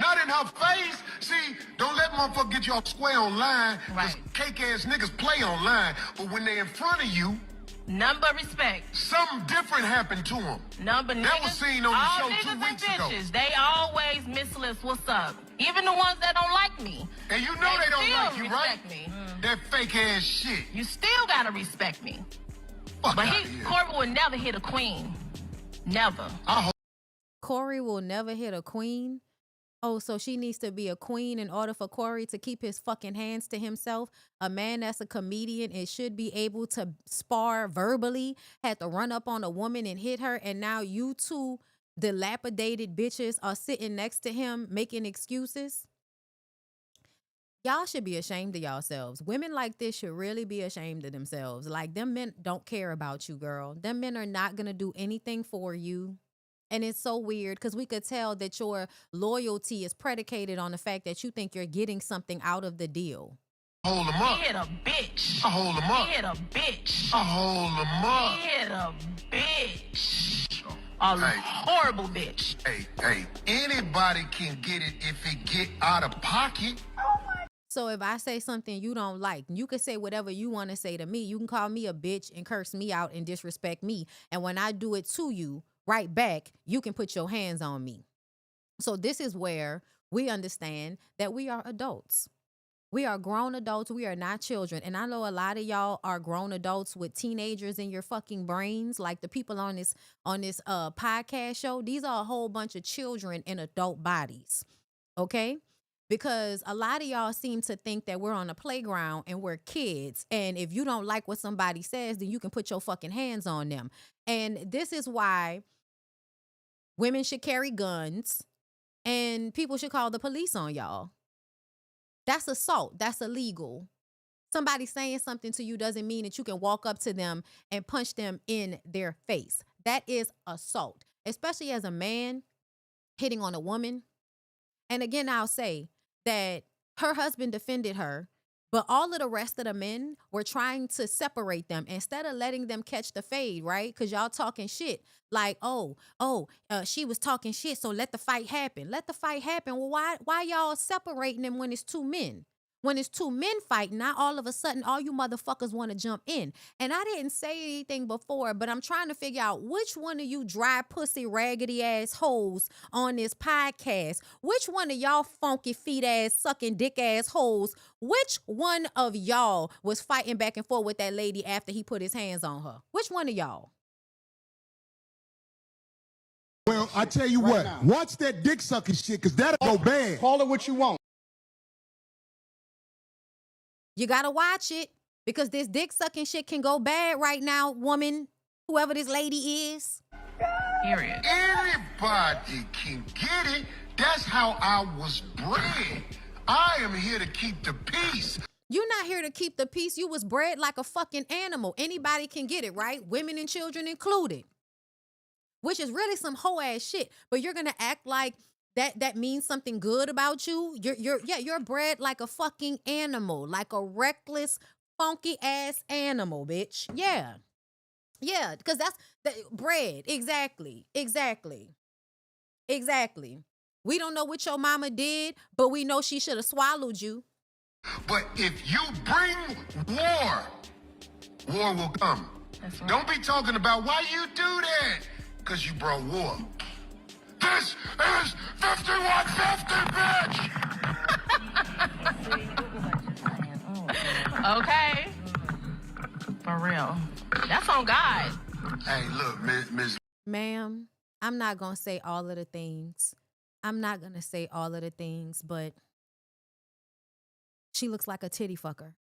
Not in her face. See, don't let motherfucker get you all square online. Right. Cake-ass niggas play online. But when they in front of you, none but respect. Something different happened to them. None but that niggas, was seen on the show 2 weeks ago. They always misslist what's up. Even the ones that don't like me. And you know they don't like you, right? Me. That fake ass shit. You still gotta respect me. Fuck but Corey will never hit a queen. Never. Corey will never hit a queen? Oh, so she needs to be a queen in order for Corey to keep his fucking hands to himself? A man that's a comedian and should be able to spar verbally had to run up on a woman and hit her, and now you two dilapidated bitches are sitting next to him making excuses? Y'all should be ashamed of yourselves. Women like this should really be ashamed of themselves. Like, them men don't care about you, girl. Them men are not gonna do anything for you. And it's so weird because we could tell that your loyalty is predicated on the fact that you think you're getting something out of the deal. Hold him up. He hit a bitch. I hold him up. He hit a bitch. I hold him up. He hit a bitch. A horrible bitch. Hey, anybody can get it if it get out of pocket. So if I say something you don't like, you can say whatever you want to say to me. You can call me a bitch and curse me out and disrespect me. And when I do it to you, right back, you can put your hands on me. So this is where we understand that we are adults. We are grown adults. We are not children. And I know a lot of y'all are grown adults with teenagers in your fucking brains, like the people on this podcast show. These are a whole bunch of children in adult bodies. Okay? Because a lot of y'all seem to think that we're on a playground and we're kids. And if you don't like what somebody says, then you can put your fucking hands on them. And this is why women should carry guns. And people should call the police on y'all. That's assault. That's illegal. Somebody saying something to you doesn't mean that you can walk up to them and punch them in their face. That is assault, especially as a man hitting on a woman. And again, I'll say that her husband defended her, but all of the rest of the men were trying to separate them instead of letting them catch the fade, right? Because y'all talking shit like, she was talking shit, so let the fight happen. Let the fight happen. Well, why y'all separating them when it's two men? When it's two men fighting, not all of a sudden all you motherfuckers want to jump in. And I didn't say anything before, but I'm trying to figure out which one of you dry pussy raggedy ass hoes on this podcast, which one of y'all funky feet ass sucking dick ass hoes, which one of y'all was fighting back and forth with that lady after he put his hands on her? Which one of y'all? Well, I tell you what, watch that dick sucking shit, because that'll go bad. Call it what you want. You gotta watch it because this dick sucking shit can go bad right now, woman, whoever this lady is. Period. Anybody can get it. That's how I was bred. I am here to keep the peace. You're not here to keep the peace. You was bred like a fucking animal. Anybody can get it, right? Women and children included. Which is really some hoe ass shit. But you're gonna act like that means something good about you. You're bred like a fucking animal, like a reckless, funky ass animal, bitch. Yeah, because that's the bred. Exactly. We don't know what your mama did, but we know she should have swallowed you. But if you bring war, war will come. That's right. Don't be talking about why you do that, because you brought war. This is 5150, bitch! Okay. For real. That's on God. Hey, look, Miss. Ma'am, I'm not going to say all of the things. But she looks like a titty fucker.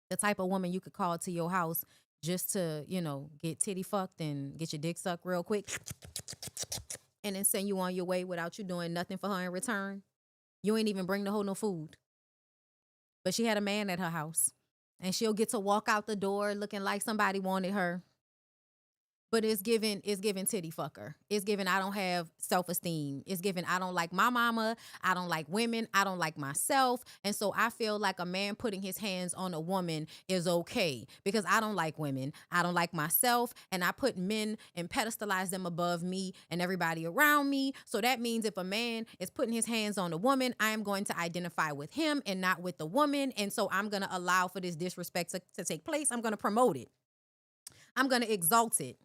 The type of woman you could call to your house just to, get titty fucked and get your dick sucked real quick and then send you on your way without you doing nothing for her in return. You ain't even bring the hoe no food. But she had a man at her house and she'll get to walk out the door looking like somebody wanted her. But it's given titty fucker. It's given I don't have self-esteem. It's given I don't like my mama. I don't like women. I don't like myself. And so I feel like a man putting his hands on a woman is okay because I don't like women. I don't like myself. And I put men and pedestalize them above me and everybody around me. So that means if a man is putting his hands on a woman, I am going to identify with him and not with the woman. And so I'm going to allow for this disrespect to take place. I'm going to promote it. I'm going to exalt it.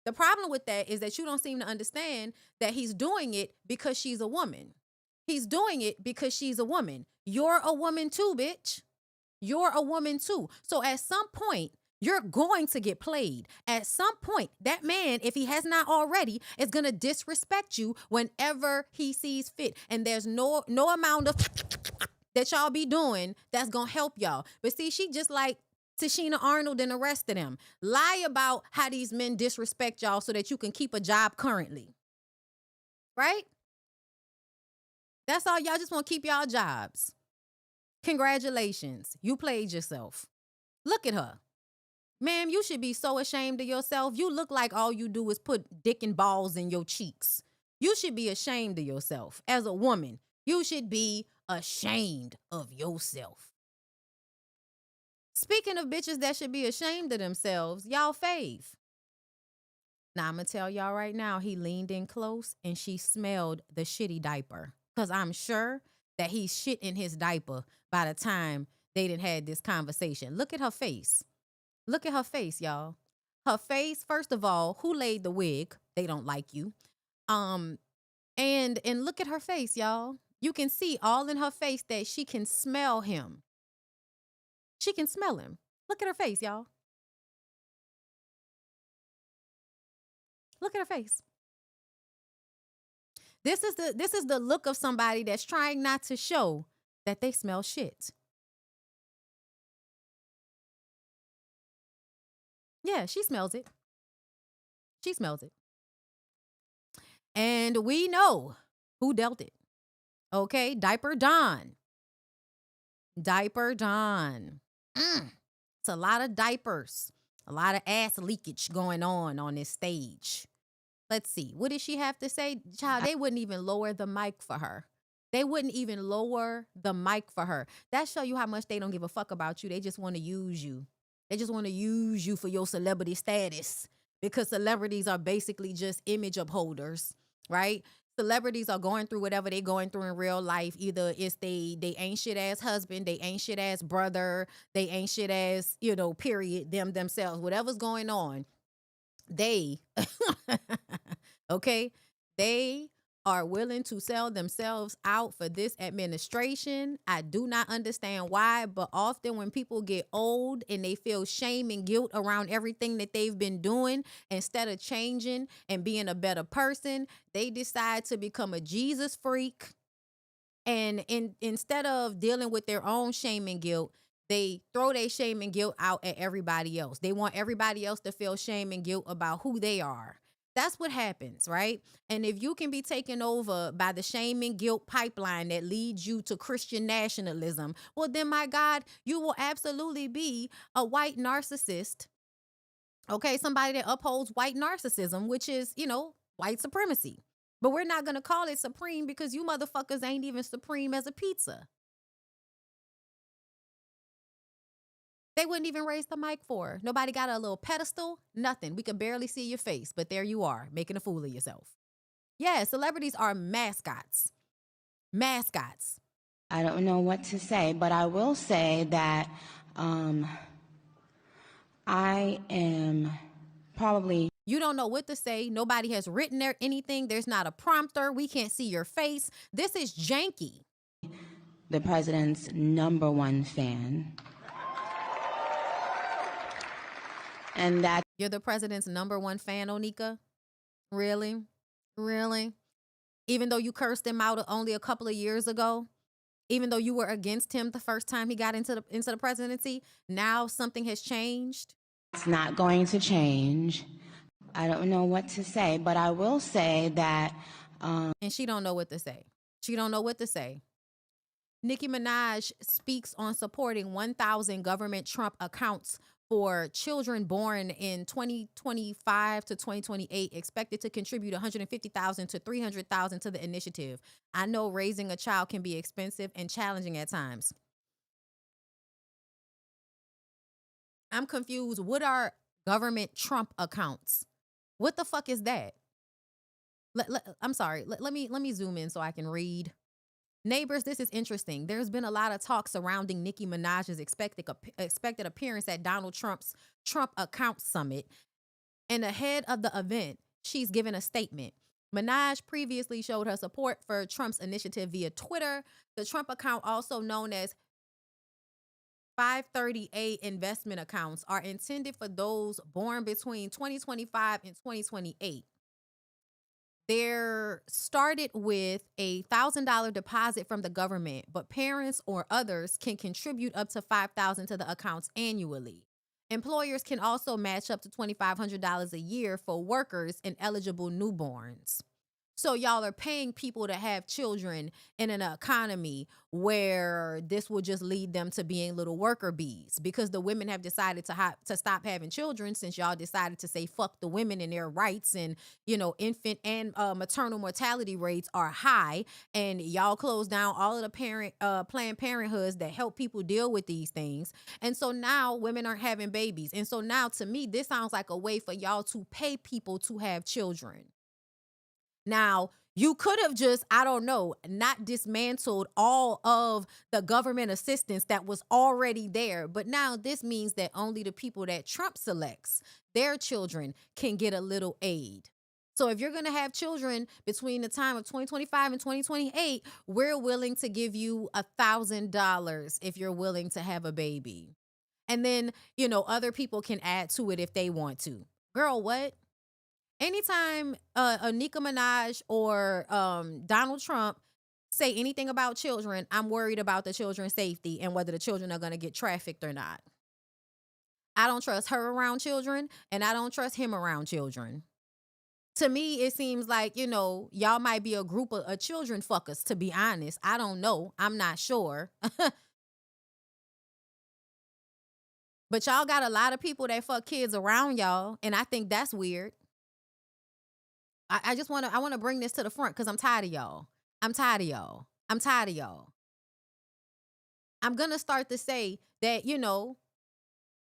The problem with that is that you don't seem to understand that he's doing it because she's a woman. He's doing it because she's a woman. You're a woman too, bitch. You're a woman too. So at some point, you're going to get played. At some point, that man, if he has not already, is going to disrespect you whenever he sees fit. And there's no amount of that y'all be doing that's going to help y'all. But see, she just like Tashina Arnold and the rest of them. Lie about how these men disrespect y'all so that you can keep a job currently. Right? That's all. Y'all just want to keep y'all jobs. Congratulations. You played yourself. Look at her. Ma'am, you should be so ashamed of yourself. You look like all you do is put dick and balls in your cheeks. You should be ashamed of yourself. As a woman, you should be ashamed of yourself. Speaking of bitches that should be ashamed of themselves, y'all fave. Now, I'm going to tell y'all right now, he leaned in close and she smelled the shitty diaper. Because I'm sure that he shit in his diaper by the time they done had this conversation. Look at her face. Look at her face, y'all. Her face, first of all, who laid the wig? They don't like you. And look at her face, y'all. You can see all in her face that she can smell him. She can smell him. Look at her face, y'all. Look at her face. This is the look of somebody that's trying not to show that they smell shit. Yeah, she smells it. She smells it. And we know who dealt it. Okay, Diaper Don. Diaper Don. It's a lot of diapers, a lot of ass leakage going on this stage. Let's see. What did she have to say? Child, they wouldn't even lower the mic for her. They wouldn't even lower the mic for her. That show you how much they don't give a fuck about you. They just want to use you. They just want to use you for your celebrity status, because celebrities are basically just image upholders, right? Celebrities are going through whatever they going through in real life. Either it's they ain't shit ass husband, they ain't shit ass brother, they ain't shit ass, period, themselves. Whatever's going on, they okay, they are willing to sell themselves out for this administration. I do not understand why, but often when people get old and they feel shame and guilt around everything that they've been doing, instead of changing and being a better person, they decide to become a Jesus freak. And instead of dealing with their own shame and guilt, they throw their shame and guilt out at everybody else. They want everybody else to feel shame and guilt about who they are. That's what happens, right? And if you can be taken over by the shame and guilt pipeline that leads you to Christian nationalism, well, then, my God, you will absolutely be a white narcissist. Okay, somebody that upholds white narcissism, which is, white supremacy. But we're not going to call it supreme because you motherfuckers ain't even supreme as a pizza. They wouldn't even raise the mic for her. Nobody got a little pedestal, nothing. We could barely see your face, but there you are, making a fool of yourself. Yeah, celebrities are mascots. Mascots. I don't know what to say, but I will say that I am probably... You don't know what to say. Nobody has written there anything. There's not a prompter. We can't see your face. This is janky. The president's #1 fan. And that... You're the president's #1 fan, Onika? Really? Really? Even though you cursed him out only a couple of years ago? Even though you were against him the first time he got into the presidency? Now something has changed? It's not going to change. I don't know what to say, but I will say that... And she don't know what to say. She don't know what to say. Nicki Minaj speaks on supporting 1,000 government Trump accounts for children born in 2025 to 2028, expected to contribute $150,000 to $300,000 to the initiative. I know raising a child can be expensive and challenging at times. I'm confused. What are government Trump accounts? What the fuck is that? I'm sorry. Let me zoom in so I can read. Neighbors, this is interesting. There's been a lot of talk surrounding Nicki Minaj's expected appearance at Donald Trump's Trump Account Summit. And ahead of the event, she's given a statement. Minaj previously showed her support for Trump's initiative via Twitter. The Trump account, also known as 530A investment accounts, are intended for those born between 2025 and 2028. They're started with a $1,000 deposit from the government, but parents or others can contribute up to $5,000 to the accounts annually. Employers can also match up to $2,500 a year for workers and eligible newborns. So y'all are paying people to have children in an economy where this will just lead them to being little worker bees, because the women have decided to stop having children since y'all decided to say fuck the women and their rights, and infant and maternal mortality rates are high, and y'all close down all of the Planned Parenthoods that help people deal with these things. And so now women aren't having babies. And so now, to me, this sounds like a way for y'all to pay people to have children. Now, you could have just, I don't know, not dismantled all of the government assistance that was already there. But now this means that only the people that Trump selects, their children, can get a little aid. So if you're going to have children between the time of 2025 and 2028, we're willing to give you $1,000 if you're willing to have a baby. And then, other people can add to it if they want to. Girl, what? Anytime a Nicki Minaj or Donald Trump say anything about children, I'm worried about the children's safety and whether the children are going to get trafficked or not. I don't trust her around children, and I don't trust him around children. To me, it seems like, y'all might be a group of children fuckers, to be honest. I don't know. I'm not sure. But y'all got a lot of people that fuck kids around y'all, and I think that's weird. I just want to bring this to the front because I'm tired of y'all. I'm tired of y'all. I'm tired of y'all. I'm going to start to say that,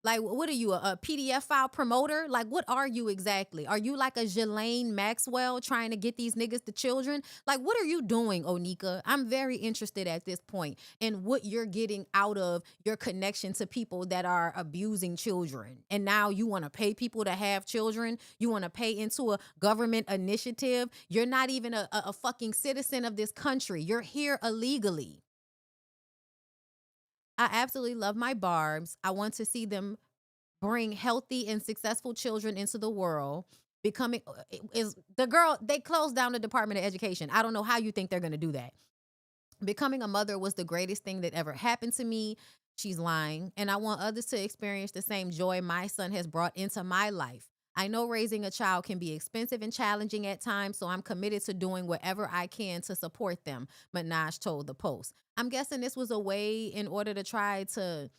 like, what are you, a PDF file promoter? Like, what are you exactly? Are you like a Ghislaine Maxwell trying to get these niggas the children? Like, what are you doing, Onika? I'm very interested at this point in what you're getting out of your connection to people that are abusing children. And now you want to pay people to have children. You want to pay into a government initiative. You're not even a fucking citizen of this country. You're here illegally. I absolutely love my barbs. I want to see them bring healthy and successful children into the world. Becoming is the girl, they closed down the Department of Education. I don't know how you think they're going to do that. Becoming a mother was the greatest thing that ever happened to me. She's lying. And I want others to experience the same joy my son has brought into my life. I know raising a child can be expensive and challenging at times, so I'm committed to doing whatever I can to support them, Minaj told the Post. I'm guessing this was a way in order to try to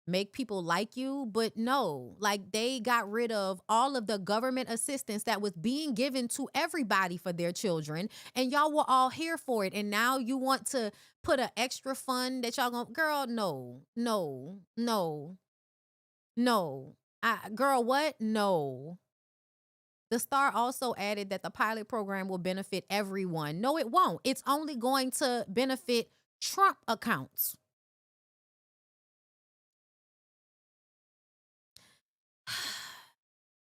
make people like you, but no, like they got rid of all of the government assistance that was being given to everybody for their children, and y'all were all here for it, and now you want to put an extra fund that y'all gonna, girl, no. Girl, what? No. The Star also added that the pilot program will benefit everyone. No, it won't. It's only going to benefit Trump accounts.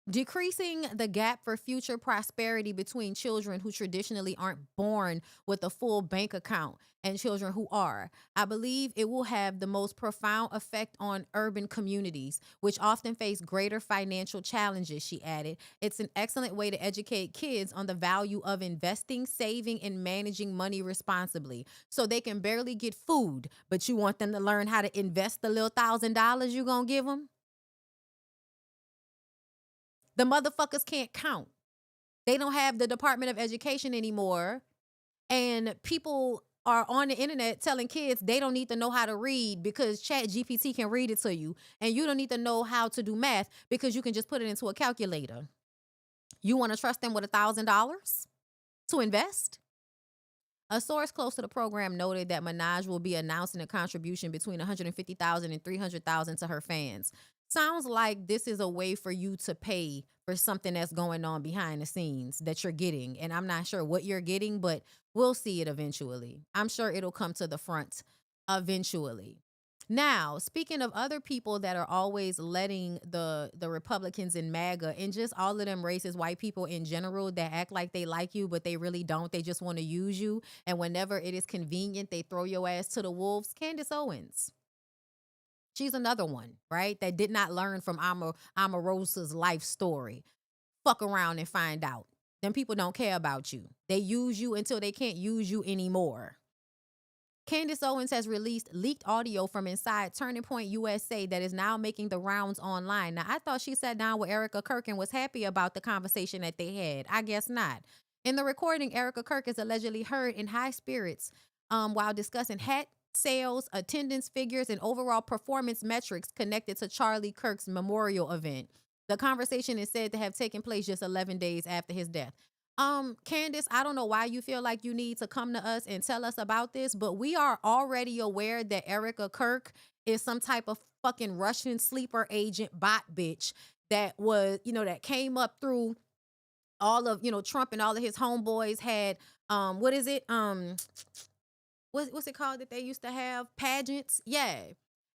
Decreasing the gap for future prosperity between children who traditionally aren't born with a full bank account and children who are. I believe it will have the most profound effect on urban communities, which often face greater financial challenges, she added. It's an excellent way to educate kids on the value of investing, saving, and managing money responsibly. So they can barely get food, but you want them to learn how to invest the little $1,000 you're going to give them? The motherfuckers can't count. They don't have the Department of Education anymore. And people are on the internet telling kids they don't need to know how to read because ChatGPT can read it to you. And you don't need to know how to do math because you can just put it into a calculator. You want to trust them with $1,000 to invest? A source close to the program noted that Minaj will be announcing a contribution between $150,000 and $300,000 to her fans. Sounds like this is a way for you to pay for something that's going on behind the scenes that you're getting. And I'm not sure what you're getting, but we'll see it eventually. I'm sure it'll come to the front eventually. Now, speaking of other people that are always letting the Republicans in MAGA and just all of them racist white people in general that act like they like you, but they really don't. They just want to use you. And whenever it is convenient, they throw your ass to the wolves. Candace Owens. She's another one, right? That did not learn from Omarosa's life story. Fuck around and find out. Them people don't care about you. They use you until they can't use you anymore. Candace Owens has released leaked audio from inside Turning Point USA that is now making the rounds online. Now, I thought she sat down with Erica Kirk and was happy about the conversation that they had. I guess not. In the recording, Erica Kirk is allegedly heard in high spirits while discussing hat sales, attendance figures, and overall performance metrics connected to Charlie Kirk's memorial event. The conversation is said to have taken place just 11 days after his death. Candace, I don't know why you feel like you need to come to us and tell us about this, but we are already aware that Erica Kirk is some type of fucking Russian sleeper agent bot bitch that was, that came up through all of, Trump and all of his homeboys had, what is it? What's it called that they used to have? Pageants? Yeah.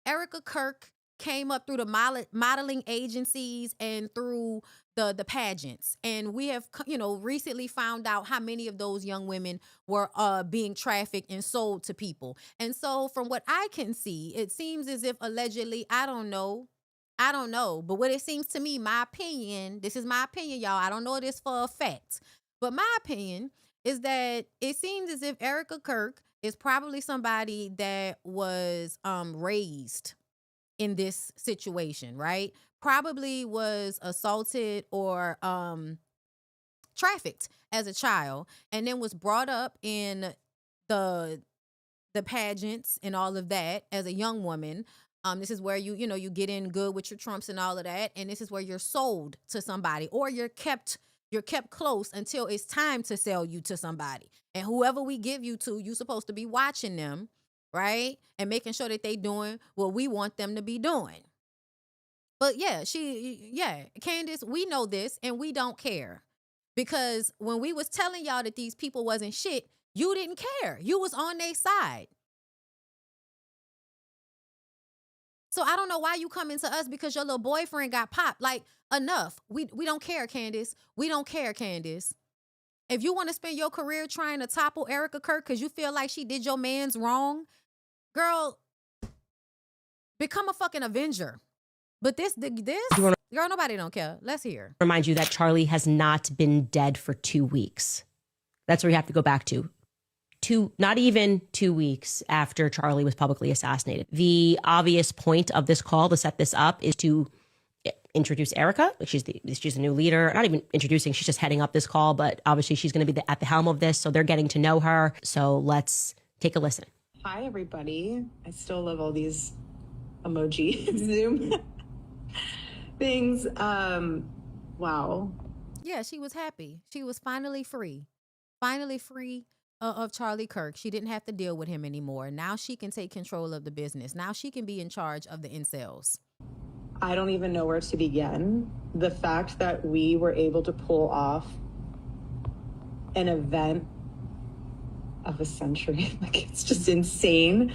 Erica Kirk came up through the modeling agencies and through the pageants. And we have, recently found out how many of those young women were being trafficked and sold to people. And so from what I can see, it seems as if allegedly, I don't know. But what it seems to me, my opinion, this is my opinion, y'all. I don't know this for a fact. But my opinion is that it seems as if Erica Kirk is probably somebody that was raised in this situation, right? Probably was assaulted or trafficked as a child, and then was brought up in the pageants and all of that as a young woman. This is where you get in good with your Trumps and all of that, and this is where you're sold to somebody, or you're kept close until it's time to sell you to somebody. And whoever we give you to, you're supposed to be watching them, right? And making sure that they doing what we want them to be doing. But yeah, Candace, we know this and we don't care. Because when we was telling y'all that these people wasn't shit, you didn't care. You was on their side. So I don't know why you coming to us because your little boyfriend got popped. Like, enough. We don't care, Candace. We don't care, Candace. If you want to spend your career trying to topple Erica Kirk because you feel like she did your man's wrong, girl, become a fucking Avenger. But this, girl, nobody don't care. Let's hear. Remind you that Charlie has not been dead for 2 weeks. That's where you have to go back to. Not even 2 weeks after Charlie was publicly assassinated. The obvious point of this call to set this up is to introduce Erica. She's the new leader. Not even introducing, she's just heading up this call, but obviously she's going to be at the helm of this. So they're getting to know her. So let's take a listen. Hi, everybody. I still love all these emoji Zoom things. Wow. Yeah, she was happy. She was finally free. Finally free of Charlie Kirk. She didn't have to deal with him anymore. Now she can take control of the business. Now she can be in charge of the incels. I don't even know where to begin. The fact that we were able to pull off an event of a century, like, it's just insane.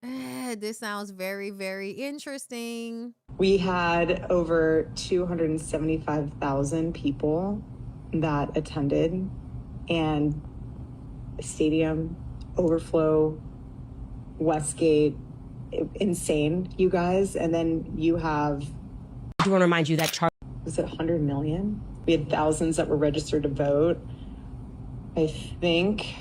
This sounds very, very interesting. We had over 275,000 people that attended, and stadium overflow, Westgate, insane, you guys. And then you have, I want to remind you that was it 100 million? We had thousands that were registered to vote. I think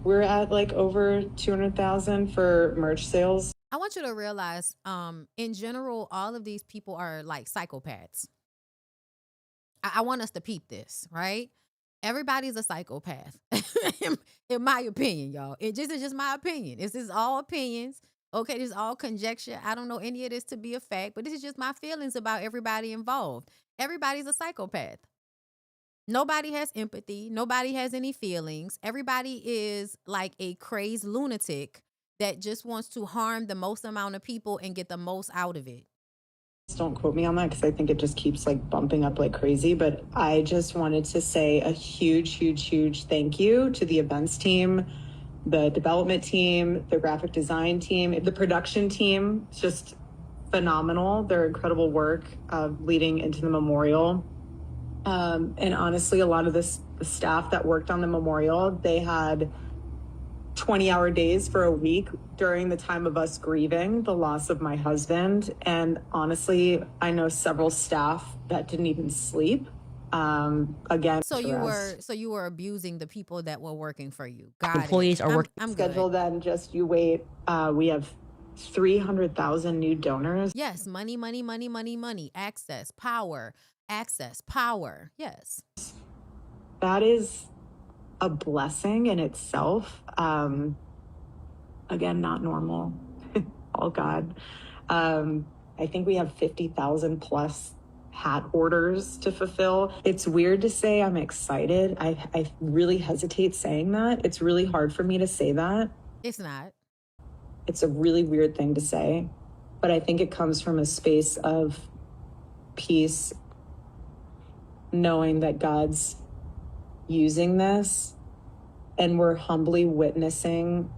we're at like over 200,000 for merch sales. I want you to realize, in general, all of these people are like psychopaths. I want us to peep this, right? Everybody's a psychopath, in my opinion, y'all. It's just my opinion. This is all opinions. Okay, this is all conjecture. I don't know any of this to be a fact, but this is just my feelings about everybody involved. Everybody's a psychopath. Nobody has empathy. Nobody has any feelings. Everybody is like a crazed lunatic that just wants to harm the most amount of people and get the most out of it. Don't quote me on that because I think it just keeps like bumping up like crazy. But I just wanted to say a huge, huge, huge thank you to the events team, the development team, the graphic design team, the production team. It's just phenomenal. Their incredible work leading into the memorial. And honestly, a lot of the staff that worked on the memorial, they had 20-hour days for a week during the time of us grieving the loss of my husband. And honestly, I know several staff that didn't even sleep. Again, so you were abusing the people that were working for you. Employees are working. I'm scheduled. Then just you wait. We have 300,000 new donors. Yes, money, money, money, money, money. Access, power. Yes. That is a blessing in itself. Again, not normal. All God. I think we have 50,000 plus hat orders to fulfill. It's weird to say I'm excited. I really hesitate saying that. It's really hard for me to say that. It's not. It's a really weird thing to say, but I think it comes from a space of peace, knowing that God's using this and we're humbly witnessing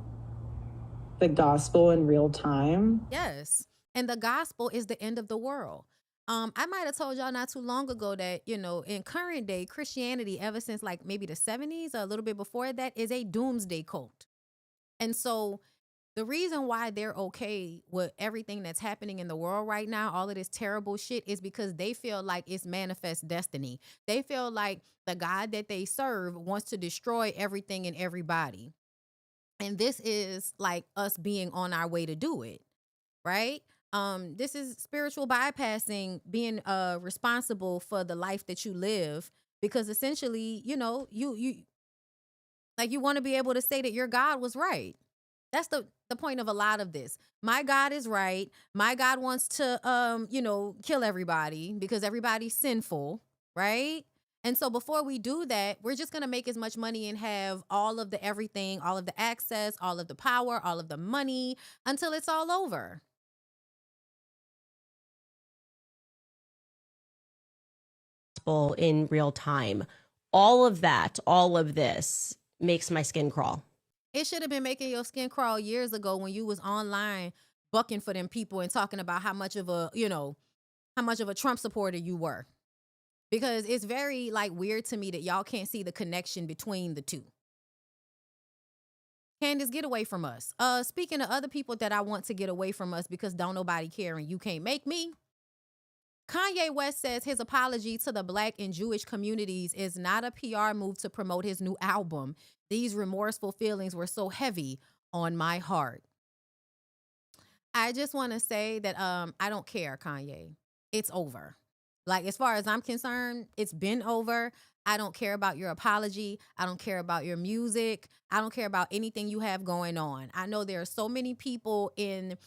the gospel in real time. Yes. And the gospel is the end of the world. I might have told y'all not too long ago that, in current day, Christianity, ever since like maybe the 70s or a little bit before that, is a doomsday cult. And so the reason why they're okay with everything that's happening in the world right now, all of this terrible shit, is because they feel like it's manifest destiny. They feel like the God that they serve wants to destroy everything and everybody. And this is like us being on our way to do it, right? This is spiritual bypassing, being responsible for the life that you live because essentially, you know, you like you want to be able to say that your God was right. That's the point of a lot of this. My God is right. My God wants to you know, kill everybody because everybody's sinful, right? And so before we do that, we're just going to make as much money and have all of the everything, all of the access, all of the power, all of the money until it's all over. In real time. All of that, all of this makes my skin crawl. It should have been making your skin crawl years ago when you was online bucking for them people and talking about how much of a, you know, how much of a Trump supporter you were. Because it's very like weird to me that y'all can't see the connection between the two. Candace, get away from us. Speaking of other people that I want to get away from us because don't nobody care and you can't make me. Kanye West says his apology to the Black and Jewish communities is not a PR move to promote his new album. These remorseful feelings were so heavy on my heart. I just want to say that I don't care, Kanye. It's over. Like, as far as I'm concerned, it's been over. I don't care about your apology. I don't care about your music. I don't care about anything you have going on. I know there are so many people in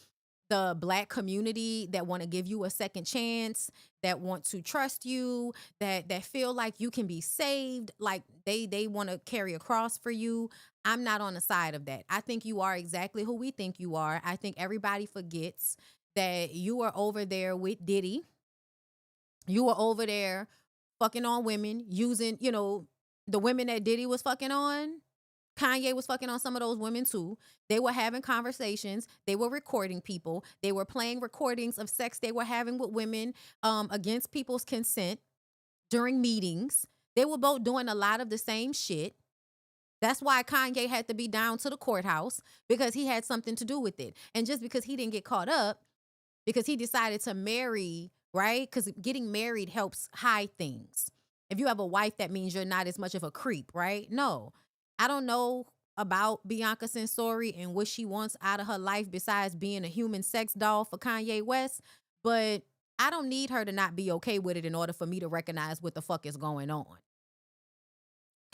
the Black community that want to give you a second chance, that want to trust you, that feel like you can be saved, like they want to carry a cross for you. I'm not on the side of that. I think you are exactly who we think you are. I think everybody forgets that you are over there with Diddy. You were over there fucking on women, using, you know, the women that Diddy was fucking on. Kanye was fucking on some of those women too. They were having conversations. They were recording people. They were playing recordings of sex they were having with women against people's consent during meetings. They were both doing a lot of the same shit. That's why Kanye had to be down to the courthouse, because he had something to do with it. And just because he didn't get caught up, because he decided to marry, right? Because getting married helps hide things. If you have a wife, that means you're not as much of a creep, right? No. I don't know about Bianca Censori and what she wants out of her life besides being a human sex doll for Kanye West, but I don't need her to not be okay with it in order for me to recognize what the fuck is going on.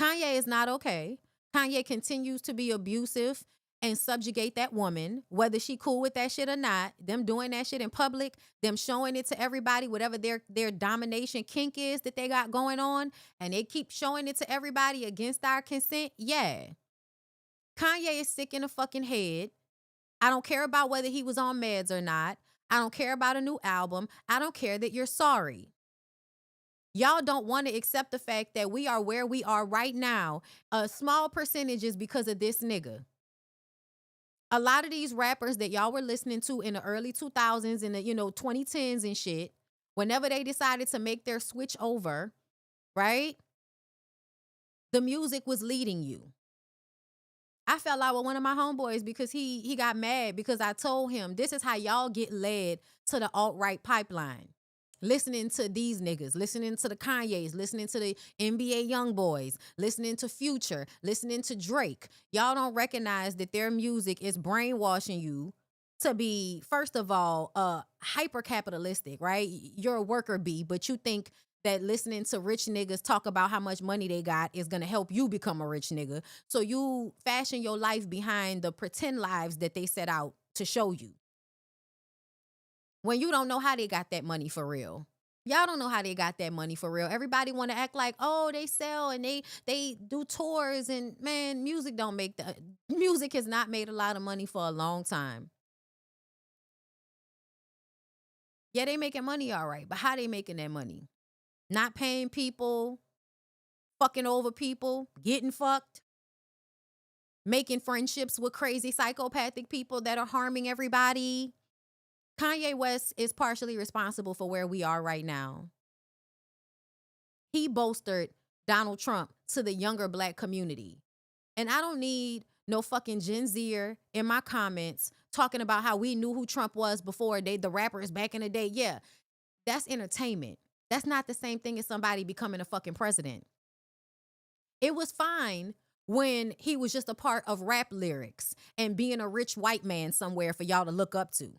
Kanye is not okay. Kanye continues to be abusive and subjugate that woman, whether she cool with that shit or not. Them doing that shit in public, them showing it to everybody, whatever their domination kink is that they got going on, and they keep showing it to everybody against our consent. Yeah. Kanye is sick in the fucking head. I don't care about whether he was on meds or not. I don't care about a new album. I don't care that you're sorry. Y'all don't want to accept the fact that we are where we are right now. A small percentage is because of this nigga. A lot of these rappers that y'all were listening to in the early 2000s and the, 2010s and shit, whenever they decided to make their switch over, right? The music was leading you. I fell out with one of my homeboys because he got mad because I told him, this is how y'all get led to the alt-right pipeline. Listening to these niggas, listening to the Kanyes, listening to the NBA young boys, listening to Future, listening to Drake. Y'all don't recognize that their music is brainwashing you to be, first of all, hyper capitalistic, right? You're a worker bee, but you think that listening to rich niggas talk about how much money they got is going to help you become a rich nigga. So you fashion your life behind the pretend lives that they set out to show you, when you don't know how they got that money for real. Y'all don't know how they got that money for real. Everybody want to act like, oh, they sell and they do tours, and man, music has not made a lot of money for a long time. Yeah, they making money all right, but how they making that money? Not paying people, fucking over people, getting fucked, making friendships with crazy psychopathic people that are harming everybody. Kanye West is partially responsible for where we are right now. He bolstered Donald Trump to the younger Black community. And I don't need no fucking Gen Zer in my comments talking about how we knew who Trump was before, the rappers back in the day. Yeah, that's entertainment. That's not the same thing as somebody becoming a fucking president. It was fine when he was just a part of rap lyrics and being a rich white man somewhere for y'all to look up to.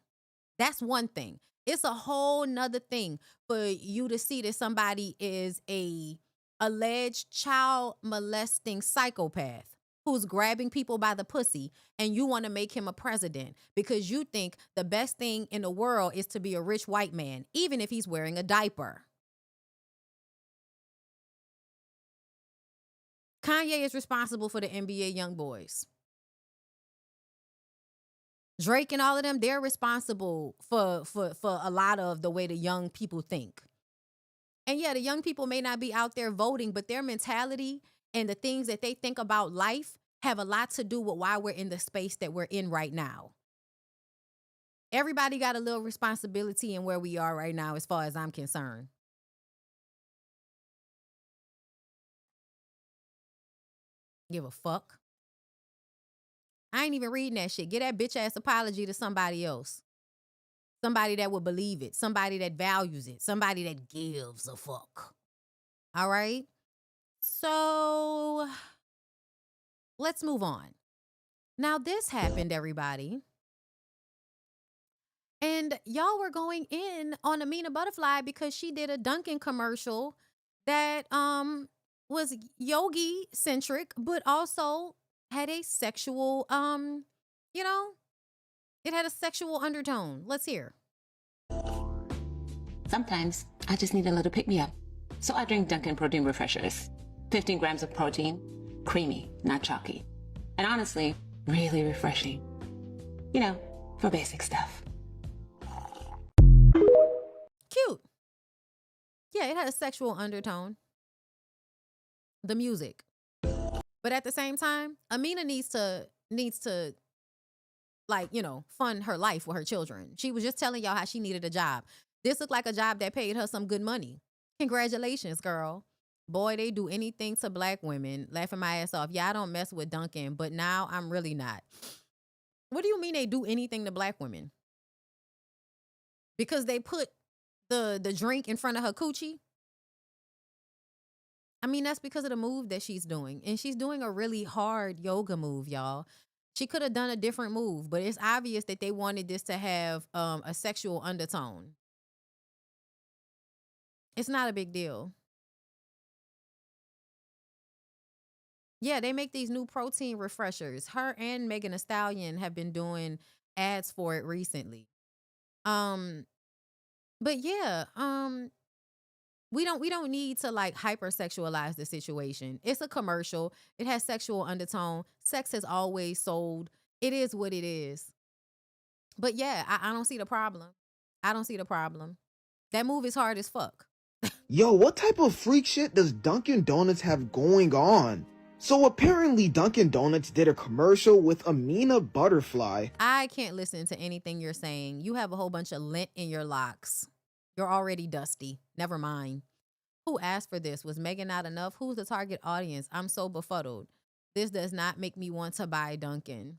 That's one thing. It's a whole nother thing for you to see that somebody is a alleged child molesting psychopath who's grabbing people by the pussy, and you want to make him a president because you think the best thing in the world is to be a rich white man, even if he's wearing a diaper. Kanye is responsible for the NBA young boys. Drake and all of them, they're responsible for a lot of the way the young people think. And yeah, the young people may not be out there voting, but their mentality and the things that they think about life have a lot to do with why we're in the space that we're in right now. Everybody got a little responsibility in where we are right now, as far as I'm concerned. Give a fuck. I ain't even reading that shit. Get that bitch ass apology to somebody else. Somebody that will believe it. Somebody that values it. Somebody that gives a fuck. All right? So let's move on. Now this happened, everybody. And y'all were going in on Amina Butterfly because she did a Dunkin' commercial that was yogi centric, but also had a sexual you know, it had a sexual undertone. Let's hear. Sometimes I just need a little pick-me-up. So I drink Dunkin' protein refreshers. 15 grams of protein, creamy, not chalky. And honestly, really refreshing. You know, for basic stuff. Cute. Yeah, it had a sexual undertone. The music. But at the same time, Amina needs to like, you know, fund her life with her children. She was just telling y'all how she needed a job. This looked like a job that paid her some good money. Congratulations, girl. Boy, they do anything to black women. Laughing my ass off. Yeah, I don't mess with Dunkin', but now I'm really not. What do you mean they do anything to black women? Because they put the drink in front of her coochie? I mean, that's because of the move that she's doing. And she's doing a really hard yoga move, y'all. She could have done a different move, but it's obvious that they wanted this to have a sexual undertone. It's not a big deal. Yeah, they make these new protein refreshers. Her and Megan Thee Stallion have been doing ads for it recently. But yeah, we don't need to like hypersexualize the situation. It's a commercial. It has sexual undertone. Sex has always sold. It is what it is. But yeah, I don't see the problem. I don't see the problem. That move is hard as fuck. Yo, what type of freak shit does Dunkin' Donuts have going on? So apparently Dunkin' Donuts did a commercial with Amina Butterfly. I can't listen to anything you're saying. You have a whole bunch of lint in your locks. You're already dusty. Never mind. Who asked for this? Was Megan not enough? Who's the target audience? I'm so befuddled. This does not make me want to buy Dunkin'.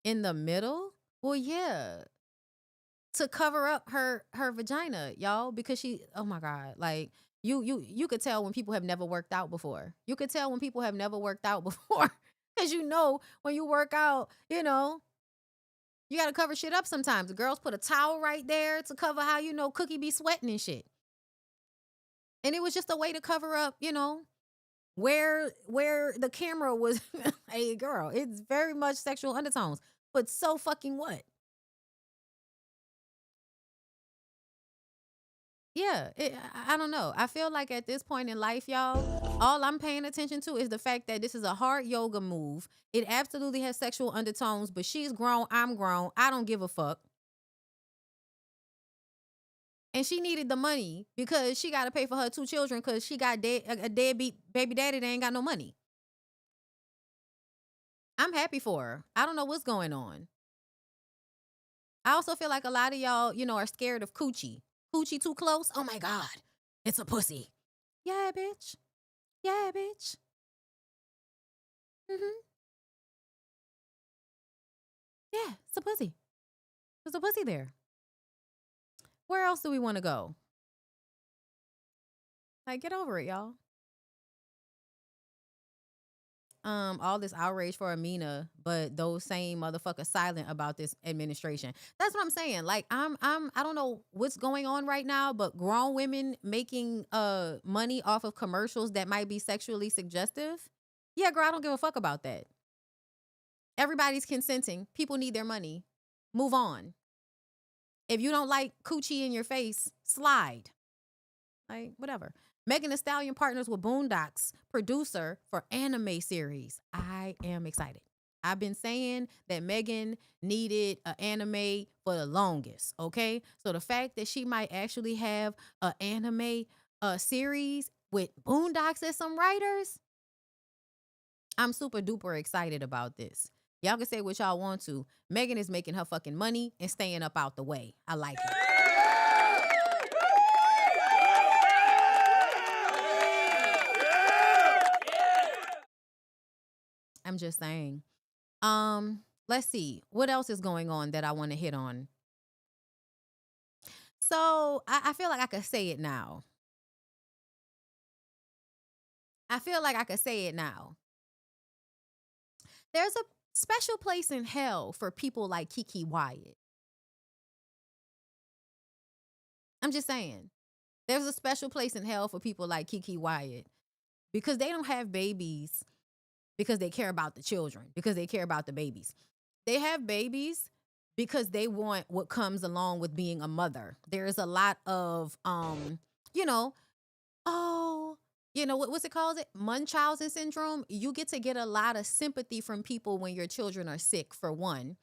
In the middle? Well, yeah. To cover up her vagina, y'all, because she, oh my God, like you could tell when people have never worked out before. You could tell when people have never worked out before. Because you know, when you work out, you know, you got to cover shit up sometimes. The girls put a towel right there to cover how, you know, Cookie be sweating and shit. And it was just a way to cover up, you know, where the camera was. Hey, girl, it's very much sexual undertones. But so fucking what? Yeah, I don't know. I feel like at this point in life, y'all, all I'm paying attention to is the fact that this is a hard yoga move. It absolutely has sexual undertones, but she's grown, I'm grown. I don't give a fuck. And she needed the money because she got to pay for her 2 children because she got a deadbeat baby daddy that ain't got no money. I'm happy for her. I don't know what's going on. I also feel like a lot of y'all, you know, are scared of coochie. Coochie too close? Oh my God. It's a pussy. Yeah, bitch. Yeah, bitch. Yeah, it's a pussy. There's a pussy there. Where else do we want to go? Like, get over it, y'all. all this outrage for Amina, but those same motherfuckers silent about this administration. That's what I'm saying. Like I don't know what's going on right now, but grown women making money off of commercials that might be sexually suggestive. Yeah, girl, I don't give a fuck about that. Everybody's consenting. People need their money. Move on. If you don't like coochie in your face, slide. Like, whatever. Megan Thee Stallion partners with Boondocks, producer for anime series. I am excited. I've been saying that Megan needed an anime for the longest, okay? So the fact that she might actually have an anime series with Boondocks as some writers, I'm super duper excited about this. Y'all can say what y'all want to. Megan is making her fucking money and staying up out the way. I like it. I'm just saying. Let's see. What else is going on that I want to hit on? So I feel like I could say it now. There's a special place in hell for people like Kiki Wyatt. I'm just saying. There's a special place in hell for people like Kiki Wyatt because they don't have babies because they care about the children, because they care about the babies. They have babies because they want what comes along with being a mother. There's a lot of, what's it called? Munchausen syndrome. You get a lot of sympathy from people when your children are sick, for one.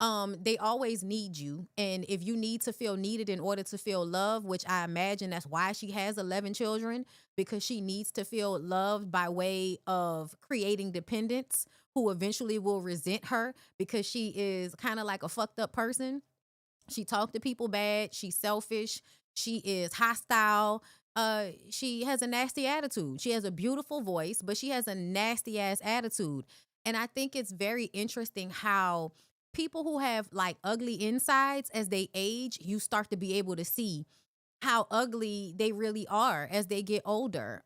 They always need you. And if you need to feel needed in order to feel love, which I imagine that's why she has 11 children, because she needs to feel loved by way of creating dependents who eventually will resent her because she is kind of like a fucked up person. She talks to people bad. She's selfish. She is hostile. She has a nasty attitude. She has a beautiful voice, but she has a nasty ass attitude. And I think it's very interesting how people who have like ugly insides, as they age, you start to be able to see how ugly they really are as they get older.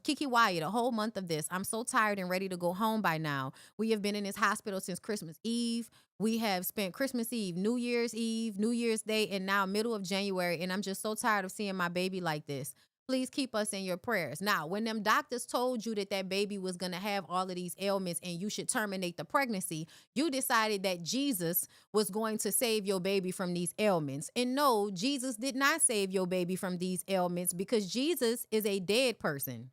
Kiki Wyatt, a whole month of this. I'm so tired and ready to go home by now. We have been in this hospital since Christmas Eve. We have spent Christmas Eve, New Year's Day, and now middle of January. And I'm just so tired of seeing my baby like this. Please keep us in your prayers. Now, when them doctors told you that that baby was going to have all of these ailments and you should terminate the pregnancy, you decided that Jesus was going to save your baby from these ailments. And no, Jesus did not save your baby from these ailments because Jesus is a dead person.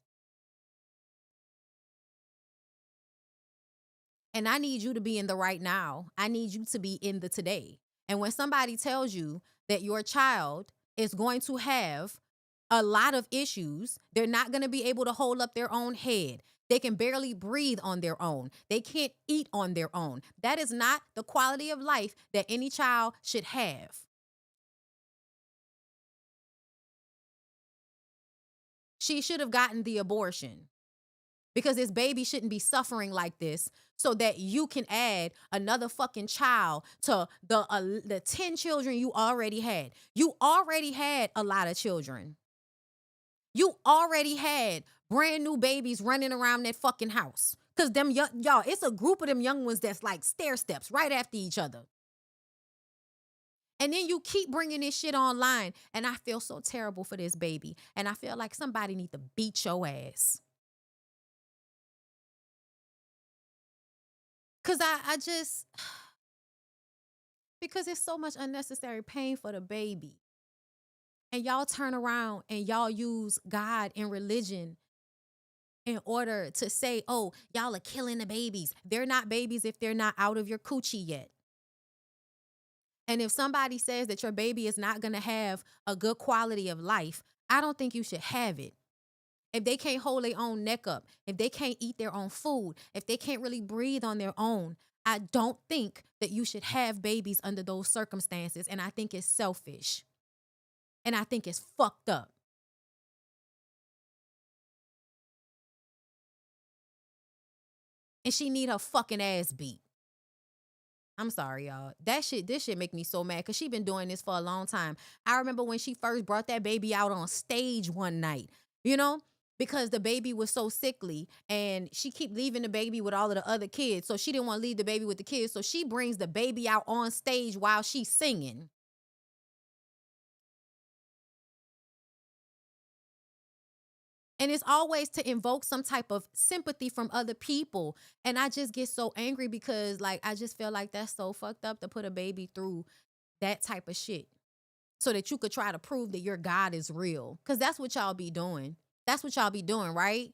And I need you to be in the right now. I need you to be in the today. And when somebody tells you that your child is going to have a lot of issues, they're not going to be able to hold up their own head. They can barely breathe on their own. They can't eat on their own. That is not the quality of life that any child should have. She should have gotten the abortion because this baby shouldn't be suffering like this so that you can add another fucking child to the 10 children you already had. You already had a lot of children. You already had brand new babies running around that fucking house. Because them y'all, it's a group of them young ones that's like stair steps right after each other. And then you keep bringing this shit online. And I feel so terrible for this baby. And I feel like somebody need to beat your ass. Because because it's so much unnecessary pain for the baby. And y'all turn around and y'all use God and religion in order to say, oh, y'all are killing the babies. They're not babies if they're not out of your coochie yet. And if somebody says that your baby is not going to have a good quality of life, I don't think you should have it. If they can't hold their own neck up, if they can't eat their own food, if they can't really breathe on their own, I don't think that you should have babies under those circumstances. And I think it's selfish. And I think it's fucked up. And she need her fucking ass beat. I'm sorry, y'all. This shit make me so mad because she been doing this for a long time. I remember when she first brought that baby out on stage one night. You know, because the baby was so sickly and she keep leaving the baby with all of the other kids. So she didn't want to leave the baby with the kids. So she brings the baby out on stage while she's singing. And it's always to invoke some type of sympathy from other people. And I just get so angry because, like, I just feel like that's so fucked up to put a baby through that type of shit so that you could try to prove that your God is real. Because that's what y'all be doing. That's what y'all be doing, right?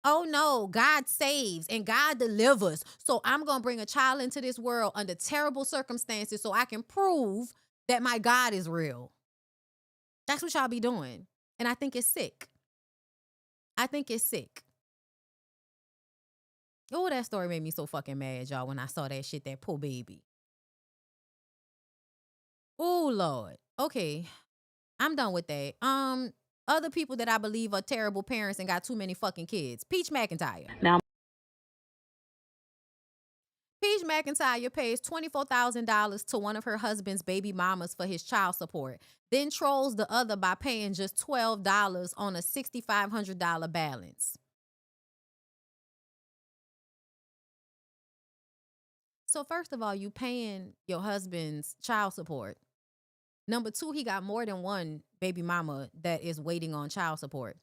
Oh no, God saves and God delivers. So I'm going to bring a child into this world under terrible circumstances so I can prove that my God is real. That's what y'all be doing. And I think it's sick. I think it's sick. Oh, that story made me so fucking mad, y'all, when I saw that shit, that poor baby. Oh, Lord. Okay. I'm done with that. Other people that I believe are terrible parents and got too many fucking kids. Peach McIntyre. Now, Peach McIntyre pays $24,000 to one of her husband's baby mamas for his child support, then trolls the other by paying just $12 on a $6,500 balance. So first of all, you paying your husband's child support. Number two, he got more than one baby mama that is waiting on child support.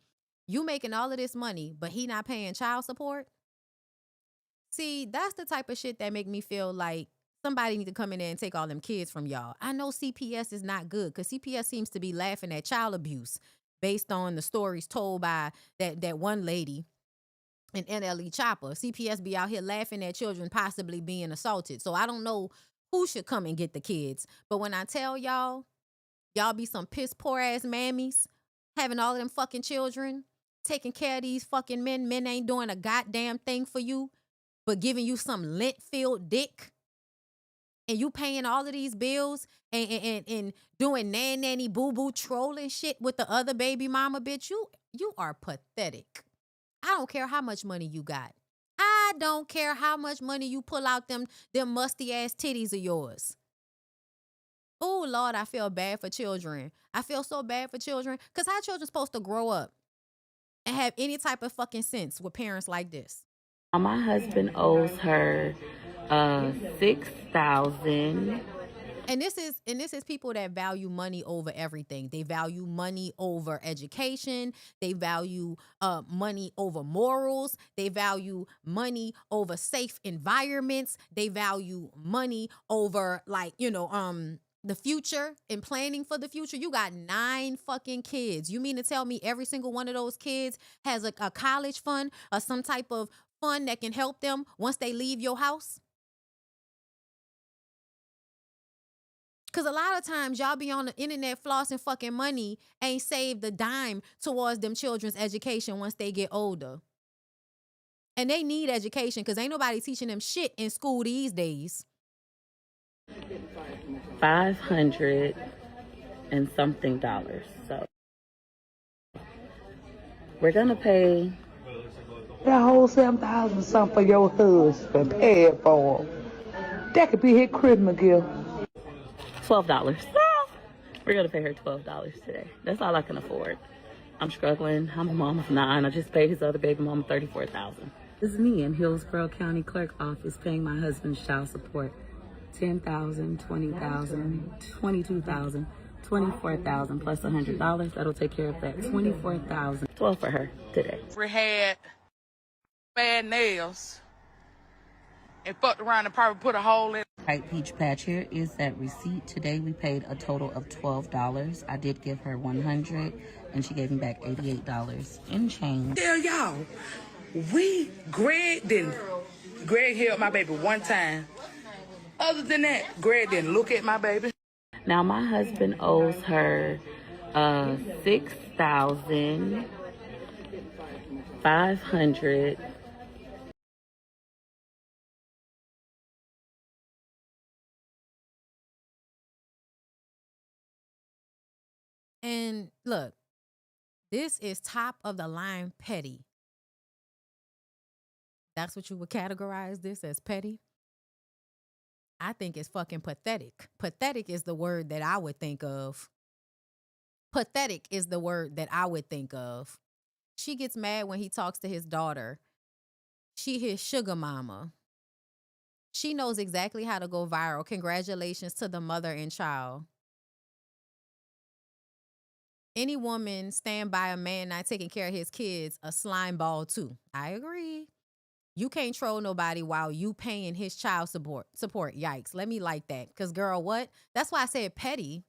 You making all of this money, but he not paying child support? See, that's the type of shit that make me feel like somebody need to come in there and take all them kids from y'all. I know CPS is not good because CPS seems to be laughing at child abuse based on the stories told by that one lady in NLE Chopper. CPS be out here laughing at children possibly being assaulted. So I don't know who should come and get the kids. But when I tell y'all be some piss poor ass mammies having all of them fucking children, taking care of these fucking men. Men ain't doing a goddamn thing for you, but giving you some lint-filled dick. And you paying all of these bills and doing nanny boo-boo trolling shit with the other baby mama, bitch. You are pathetic. I don't care how much money you got. I don't care how much money you pull out them musty ass titties of yours. Oh, Lord, I feel bad for children. I feel so bad for children. Because how children supposed to grow up and have any type of fucking sense with parents like this? my husband owes her $6,000. And this is people that value money over everything. They value money over education. They value money over morals. They value money over safe environments. They value money over, like, the future and planning for the future. You got 9 fucking kids. You mean to tell me every single one of those kids has a college fund or some type of fund that can help them once they leave your house? Because a lot of times y'all be on the internet flossing fucking money, ain't saved a dime towards them children's education once they get older. And they need education because ain't nobody teaching them shit in school these days. 500 and something dollars. So we're gonna pay that whole 7,000 something for your husband. Pay it for him. That could be his Christmas gift. $12. We're gonna pay her $12 today. That's all I can afford. I'm struggling. I'm a mom of 9. I just paid his other baby mama $34,000. This is me in Hillsborough County Clerk office paying my husband's child support. $10,000, $20,000, $22,000, $24,000 plus $100. That'll take care of that. $24,000. $12 for her today. We had bad nails and fucked around and probably put a hole in. Right, Peach Patch, here is that receipt. Today we paid a total of $12. I did give her $100 and she gave me back $88 in change. Tell y'all, Greg held my baby one time. Other than that, Greg didn't look at my baby. Now my husband owes her $6,500. And look, this is top of the line petty. That's what you would categorize this as, petty? I think it's fucking pathetic. Pathetic is the word that I would think of. Pathetic is the word that I would think of. She gets mad when he talks to his daughter. She his sugar mama. She knows exactly how to go viral. Congratulations to the mother and child. Any woman stand by a man not taking care of his kids, a slime ball too. I agree. You can't troll nobody while you paying his child support. Yikes. Let me like that. Because, girl, what? That's why I said petty.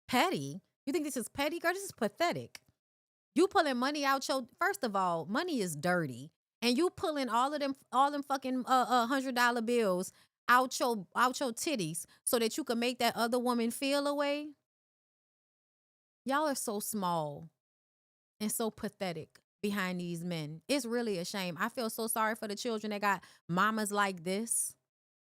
Petty? You think this is petty? Girl, this is pathetic. You pulling money out your... First of all, money is dirty. And you pulling all them fucking $100 bills out your titties so that you can make that other woman feel away. Y'all are so small and so pathetic behind these men. It's really a shame. I feel so sorry for the children that got mamas like this.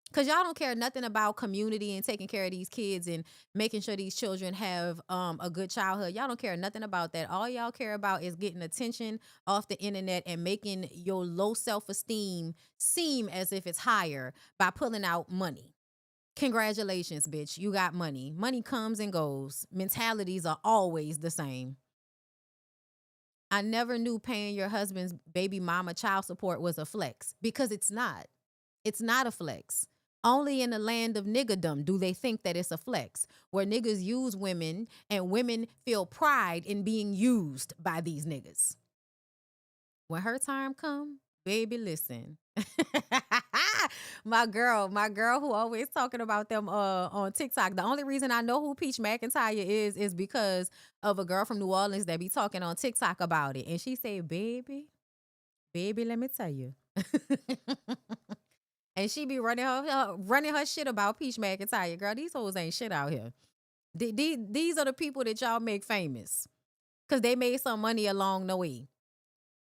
Because y'all don't care nothing about community and taking care of these kids and making sure these children have a good childhood. Y'all don't care nothing about that. All y'all care about is getting attention off the internet and making your low self-esteem seem as if it's higher by pulling out money. Congratulations, bitch. You got money. Money comes and goes. Mentalities are always the same. I never knew paying your husband's baby mama child support was a flex, because it's not. It's not a flex. Only in the land of niggerdom do they think that it's a flex, where niggas use women and women feel pride in being used by these niggas. When her time come, baby, listen. my girl who always talking about them on TikTok. The only reason I know who Peach McIntyre is because of a girl from New Orleans that be talking on TikTok about it. And she said, baby, let me tell you. And she be running her shit about Peach McIntyre. Girl, these hoes ain't shit out here. These are the people that y'all make famous because they made some money along the way.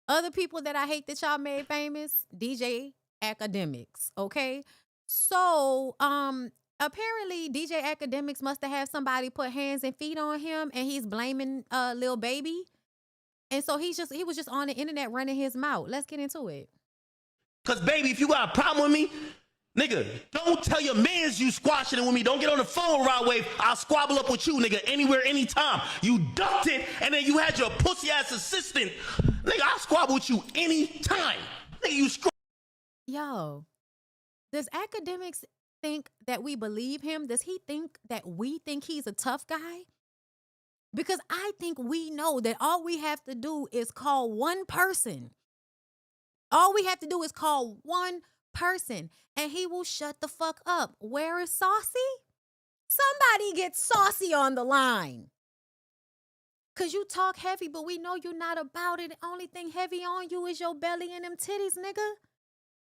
Other people that I hate that y'all made famous, DJ Akademiks, okay? So, apparently DJ Akademiks must have somebody put hands and feet on him, and he's blaming Lil Baby. And so he was just on the internet running his mouth. Let's get into it. Cause baby, if you got a problem with me, nigga, don't tell your mans you squashing it with me. Don't get on the phone, Rod Wave. I'll squabble up with you, nigga, anywhere, anytime. You ducked it, and then you had your pussy ass assistant. Nigga, I'll squabble with you anytime. Nigga, you Yo, does Akademiks think that we believe him? Does he think that we think he's a tough guy? Because I think we know that all we have to do is call one person. All we have to do is call one person and he will shut the fuck up. Where is Saucy? Somebody get Saucy on the line. Because you talk heavy, but we know you're not about it. The only thing heavy on you is your belly and them titties, nigga.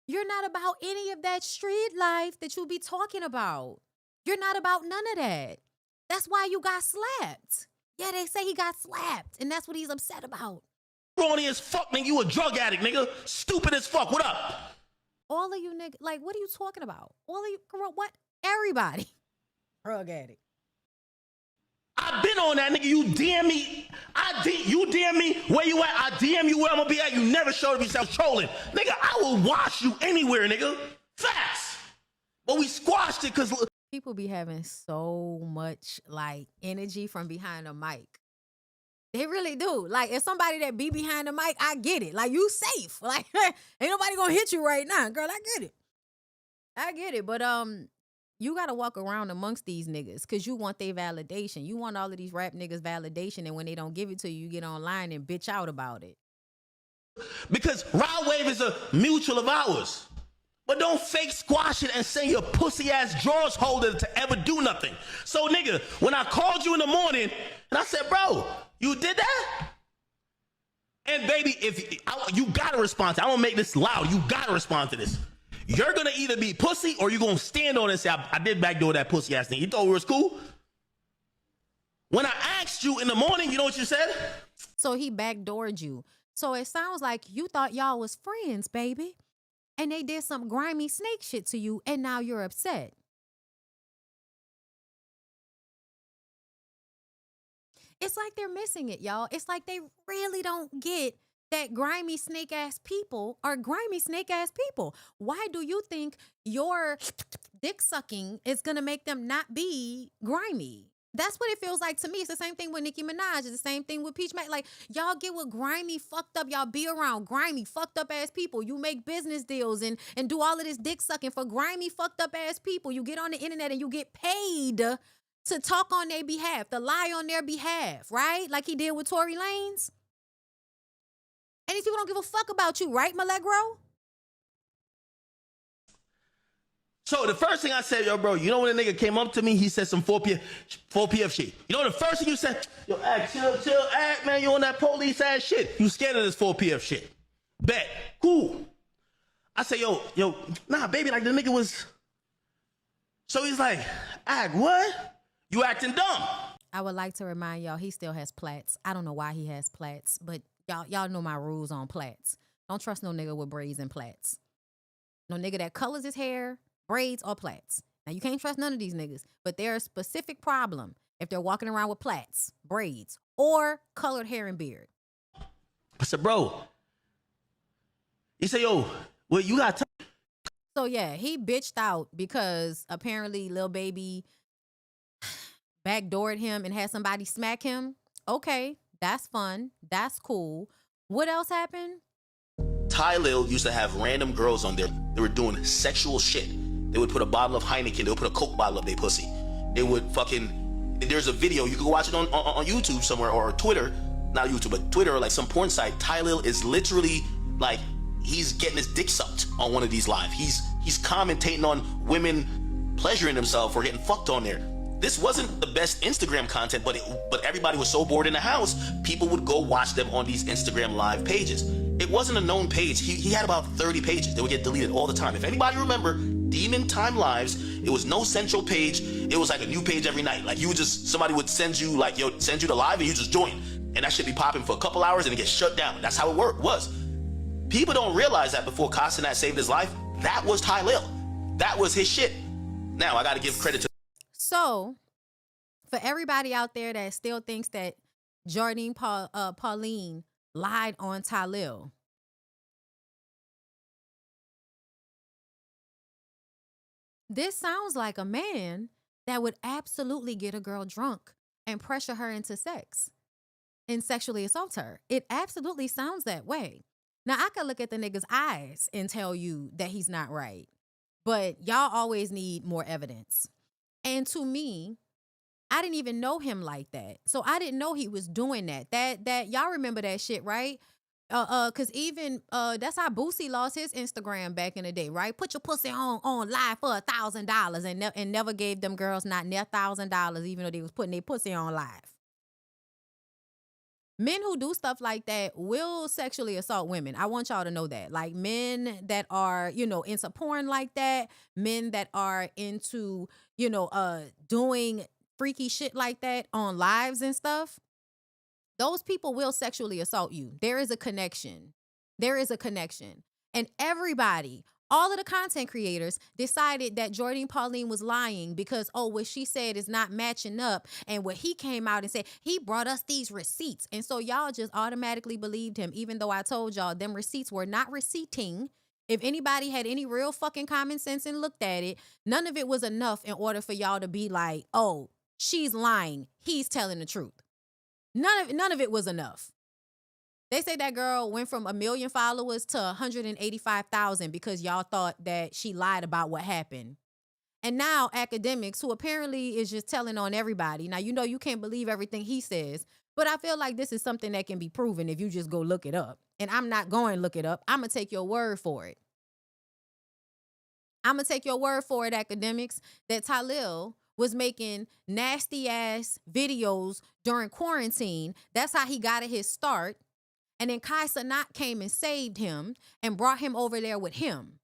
You're not about any of that street life that you be talking about. You're not about none of that. That's why you got slapped. Yeah, they say he got slapped, and that's what he's upset about. Scrawny as fuck, nigga. You a drug addict, nigga. Stupid as fuck. What up? All of you niggas, like, what are you talking about? All of you, girl, what? Everybody. Drug addict. I've been on that, nigga. You DM me. You DM me where you at. I DM you where I'm gonna be at. You never showed yourself trolling. Nigga, I will wash you anywhere, nigga. Facts. But we squashed it because... People be having so much, like, energy from behind a mic. They really do. Like, if somebody that be behind the mic, I get it. Like, you safe. Like, ain't nobody gonna hit you right now. Girl, I get it. But, you gotta walk around amongst these niggas because you want their validation. You want all of these rap niggas validation, and when they don't give it to you, you get online and bitch out about it. Because Rod Wave is a mutual of ours. But don't fake squash it and send your pussy ass drawers holder to ever do nothing. So nigga, when I called you in the morning and I said, bro, you did that? And baby, you gotta respond to it. I don't make this loud. You gotta respond to this. You're gonna either be pussy or you're gonna stand on it and say, I did backdoor that pussy ass thing. You thought it was cool? When I asked you in the morning, you know what you said? So he backdoored you. So it sounds like you thought y'all was friends, baby. And they did some grimy snake shit to you, and now you're upset. It's like they're missing it, y'all. It's like they really don't get that grimy snake-ass people are grimy snake-ass people. Why do you think your dick sucking is going to make them not be grimy? That's what it feels like to me. It's the same thing with Nicki Minaj. It's the same thing with Peach Mac. Like, y'all get with grimy, fucked up. Y'all be around grimy, fucked up ass people. You make business deals and do all of this dick sucking for grimy, fucked up ass people. You get on the internet and you get paid to talk on their behalf, to lie on their behalf, right? Like he did with Tory Lanez. And these people don't give a fuck about you, right, Milagro? So the first thing I said, yo, bro, you know when a nigga came up to me, he said some 4PF shit. You know the first thing you said? Yo, act, chill, act, man, you on that police ass shit. You scared of this 4PF shit. Bet. Cool. I say, yo, nah, baby, like the nigga was... So he's like, act, what? You acting dumb. I would like to remind y'all, he still has plaits. I don't know why he has plaits, but y'all know my rules on plaits. Don't trust no nigga with braids and plaits. No nigga that colors his hair, braids or plaits. Now, you can't trust none of these niggas, but they're a specific problem if they're walking around with plaits, braids, or colored hair and beard. I said, bro. He said, yo, well, you got time. So, yeah, he bitched out because apparently Lil Baby backdoored him and had somebody smack him. Okay, that's fun. That's cool. What else happened? Ty Lil used to have random girls on there. They were doing sexual shit. They would put a bottle of Heineken. They would put a Coke bottle up their pussy. They would fucking... There's a video. You can go watch it on YouTube somewhere or Twitter. Not YouTube, but Twitter or like some porn site. Ty Lil is literally like... He's getting his dick sucked on one of these live. He's commentating on women pleasuring themselves or getting fucked on there. This wasn't the best Instagram content, but everybody was so bored in the house, people would go watch them on these Instagram live pages. It wasn't a known page. He had about 30 pages. They would get deleted all the time. If anybody remember Demon Time Lives, it was no central page. It was like a new page every night. Like somebody would send you like, yo, send you the live and you just join. And that should be popping for a couple hours and it gets shut down. That's how it was. People don't realize that before Castanat saved his life, that was Ty Lil. That was his shit. Now I got to give credit to. So, for everybody out there that still thinks that Jardine Pauline lied on Ty Lil, this sounds like a man that would absolutely get a girl drunk and pressure her into sex and sexually assault her. It absolutely sounds that way. Now, I could look at the nigga's eyes and tell you that he's not right, but y'all always need more evidence. And to me, I didn't even know him like that. So I didn't know he was doing that. That y'all remember that shit, right? Cause even that's how Boosie lost his Instagram back in the day, right? Put your pussy on live for $1,000 and never gave them girls not near $1,000, even though they was putting their pussy on live. Men who do stuff like that will sexually assault women. I want y'all to know that. Like men that are, into porn like that, men that are into, doing freaky shit like that on lives and stuff, those people will sexually assault you. There is a connection. There is a connection. And everybody, all of the content creators decided that Jardine Pauline was lying because, what she said is not matching up. And what he came out and said, he brought us these receipts. And so y'all just automatically believed him, even though I told y'all them receipts were not receipting. If anybody had any real fucking common sense and looked at it, none of it was enough in order for y'all to be like, oh, she's lying. He's telling the truth. None of it was enough. They say that girl went from 1 million followers to 185,000 because y'all thought that she lied about what happened. And now Akademiks, who apparently is just telling on everybody. Now, you can't believe everything he says, but I feel like this is something that can be proven if you just go look it up. And I'm not going to look it up. I'm going to take your word for it. I'm going to take your word for it, Akademiks, that Ty Lil was making nasty ass videos during quarantine. That's how he got his start. And then Kai Cenat came and saved him and brought him over there with him.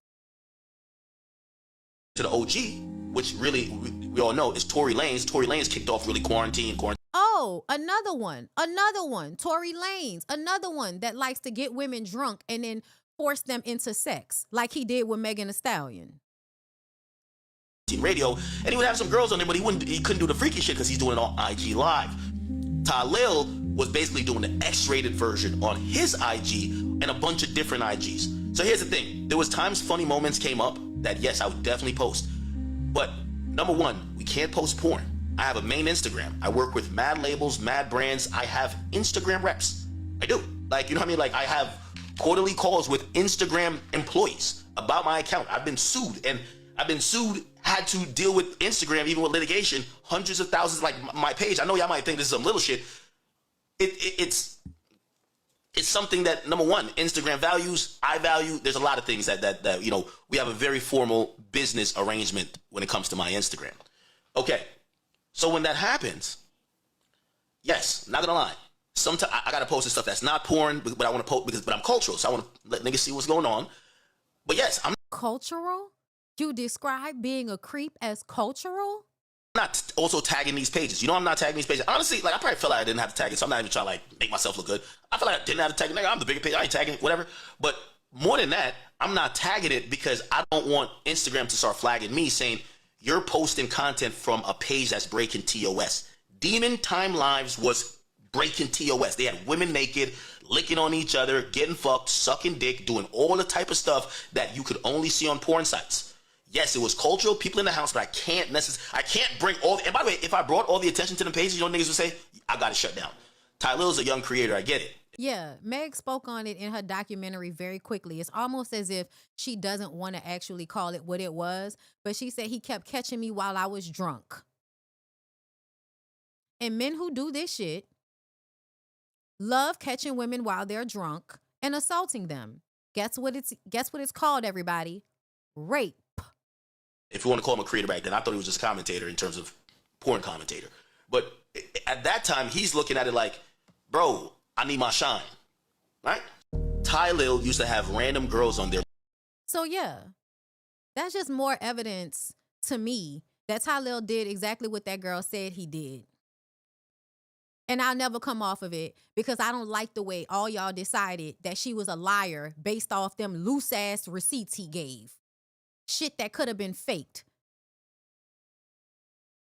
To the OG, which really we all know is Tory Lanez. Tory Lanez kicked off really quarantine. Oh, another one. Tory Lanez, another one that likes to get women drunk and then force them into sex, like he did with Megan Thee Stallion. Radio, and he would have some girls on there, but he couldn't do the freaky shit because he's doing it on IG Live. Ty Lil was basically doing the X-rated version on his IG and a bunch of different IGs. So here's the thing. There was times funny moments came up that, yes, I would definitely post. But number one, we can't post porn. I have a main Instagram. I work with mad labels, mad brands. I have Instagram reps. I do. Like, you know what I mean? Like, I have quarterly calls with Instagram employees about my account. I've been sued, and had to deal with Instagram, even with litigation, hundreds of thousands, like my page. I know y'all might think this is some little shit. It's something that, number one, Instagram values, I value. There's a lot of things that you know, we have a very formal business arrangement when it comes to my Instagram. Okay, so when that happens, yes, not gonna lie, sometimes I gotta post stuff that's not porn, but I want to post but I'm cultural, so I want to let niggas see what's going on. But yes, I'm cultural. You describe being a creep as cultural? not also tagging these pages. You know, I'm not tagging these pages. Honestly, like, I probably felt like I didn't have to tag it, so I'm not even trying to, like, make myself look good. I feel like I didn't have to tag it. Nigga, I'm the bigger page. I ain't tagging it, whatever. But more than that, I'm not tagging it because I don't want Instagram to start flagging me saying, you're posting content from a page that's breaking TOS. Demon Time Lives was breaking TOS. They had women naked, licking on each other, getting fucked, sucking dick, doing all the type of stuff that you could only see on porn sites. Yes, it was cultural, people in the house, but I can't bring all and by the way, if I brought all the attention to the pages, you know, niggas would say, I got to shut down. Tylill's a young creator, I get it. Yeah, Meg spoke on it in her documentary very quickly. It's almost as if she doesn't want to actually call it what it was, but she said he kept catching me while I was drunk. And men who do this shit love catching women while they're drunk and assaulting them. Guess what it's called, everybody? Rape. If you want to call him a creator back then, I thought he was just a commentator in terms of porn commentator. But at that time, he's looking at it like, bro, I need my shine, right? Tylil used to have random girls on there. So yeah, that's just more evidence to me that Tylil did exactly what that girl said he did. And I'll never come off of it because I don't like the way all y'all decided that she was a liar based off them loose ass receipts he gave. Shit that could have been faked.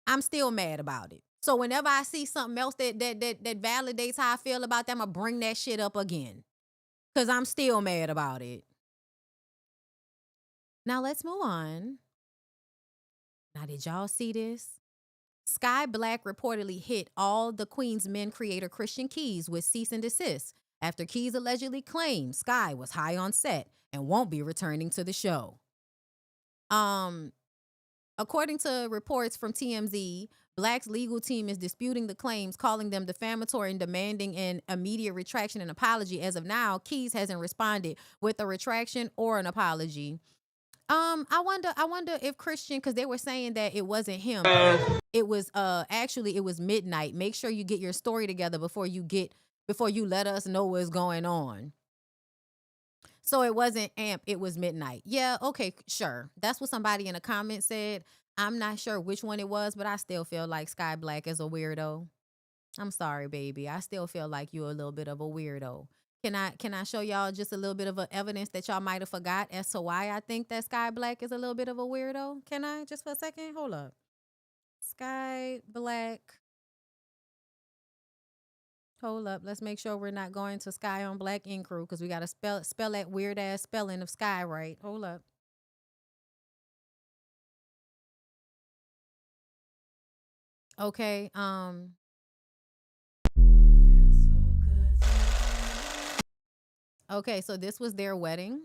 I'm still mad about it. So whenever I see something else that validates how I feel about them, I'll bring that shit up again. Because I'm still mad about it. Now let's move on. Now, did y'all see this? Sky Black reportedly hit all the Queen's Men creator Christian Keys with cease and desist after Keys allegedly claimed Sky was high on set and won't be returning to the show. According to reports from TMZ, Black's legal team is disputing the claims, calling them defamatory and demanding an immediate retraction and apology. As of now, Keys hasn't responded with a retraction or an apology. I wonder if Christian, because they were saying that it wasn't him. It was actually it was midnight. Make sure you get your story together before you let us know what's going on. So it wasn't AMP, it was midnight. Yeah, okay, sure. That's what somebody in the comments said. I'm not sure which one it was, but I still feel like Sky Black is a weirdo. I'm sorry, baby. I still feel like you're a little bit of a weirdo. Can I show y'all just a little bit of evidence that y'all might have forgot as to why I think that Sky Black is a little bit of a weirdo? Can I? Just for a second? Hold up. Sky Black. Hold up. Let's make sure we're not going to Sky on Black in crew because we got to spell that weird ass spelling of Sky right. Hold up. Okay. Okay, so this was their wedding.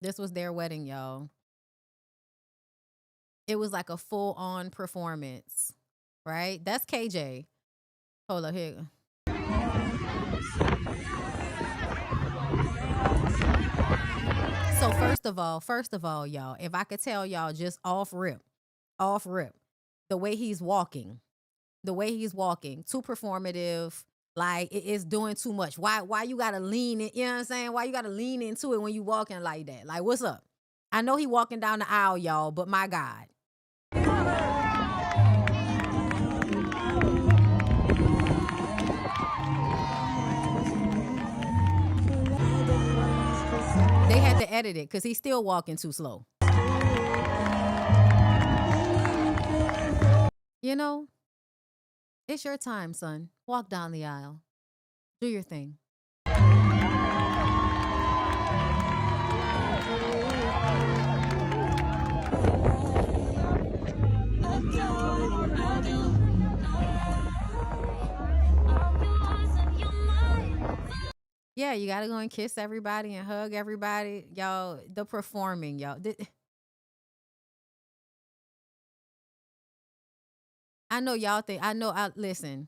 This was their wedding, y'all. It was like a full-on performance, right? That's KJ. Hold up, here. So first of all, y'all, if I could tell y'all just off rip, the way he's walking, too performative, like it's doing too much. Why you gotta lean in, you know what I'm saying? Why you gotta lean into it when you walking like that? Like, what's up? I know he walking down the aisle, y'all, but my God. They had to edit it because he's still walking too slow. You know, it's your time, son. Walk down the aisle. Do your thing. Yeah, you gotta go and kiss everybody and hug everybody. Y'all, the performing, y'all. I know y'all think, listen,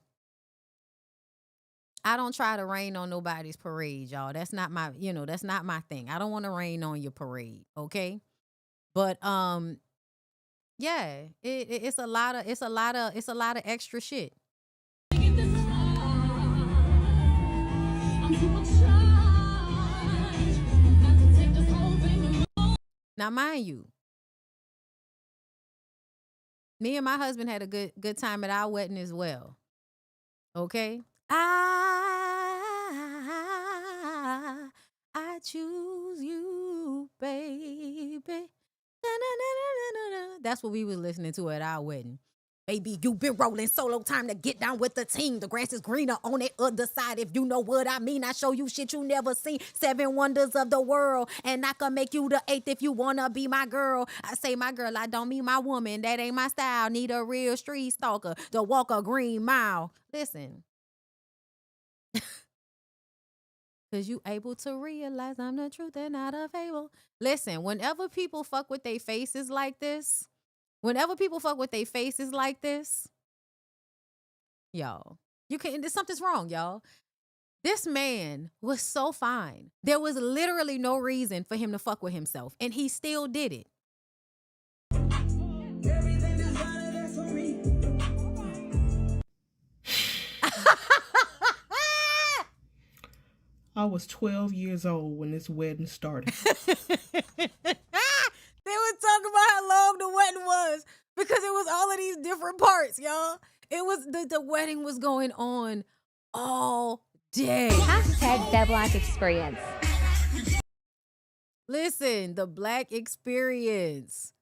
I don't try to rain on nobody's parade, y'all. That's not my, that's not my thing. I don't want to rain on your parade, okay? But yeah, it's a lot of extra shit. Now, mind you, me and my husband had a good time at our wedding as well. Okay? I choose you, baby. Na-na-na-na-na-na. That's what we was listening to at our wedding. Baby, you been rolling solo, time to get down with the team. The grass is greener on the other side, if you know what I mean. I show you shit you never seen. 7 wonders of the world, and I can make you the 8th if you wanna be my girl. I say my girl, I don't mean my woman. That ain't my style. Need a real street stalker to walk a green mile. Listen. Cause you able to realize I'm the truth and not a fable. Listen, whenever people fuck with their faces like this, y'all, something's wrong, y'all. This man was so fine. There was literally no reason for him to fuck with himself, and he still did it. I was 12 years old when this wedding started. They were talking about how long the wedding was because it was all of these different parts, y'all. It was the wedding was going on all day. Hashtag the Black Experience. Listen, the Black Experience.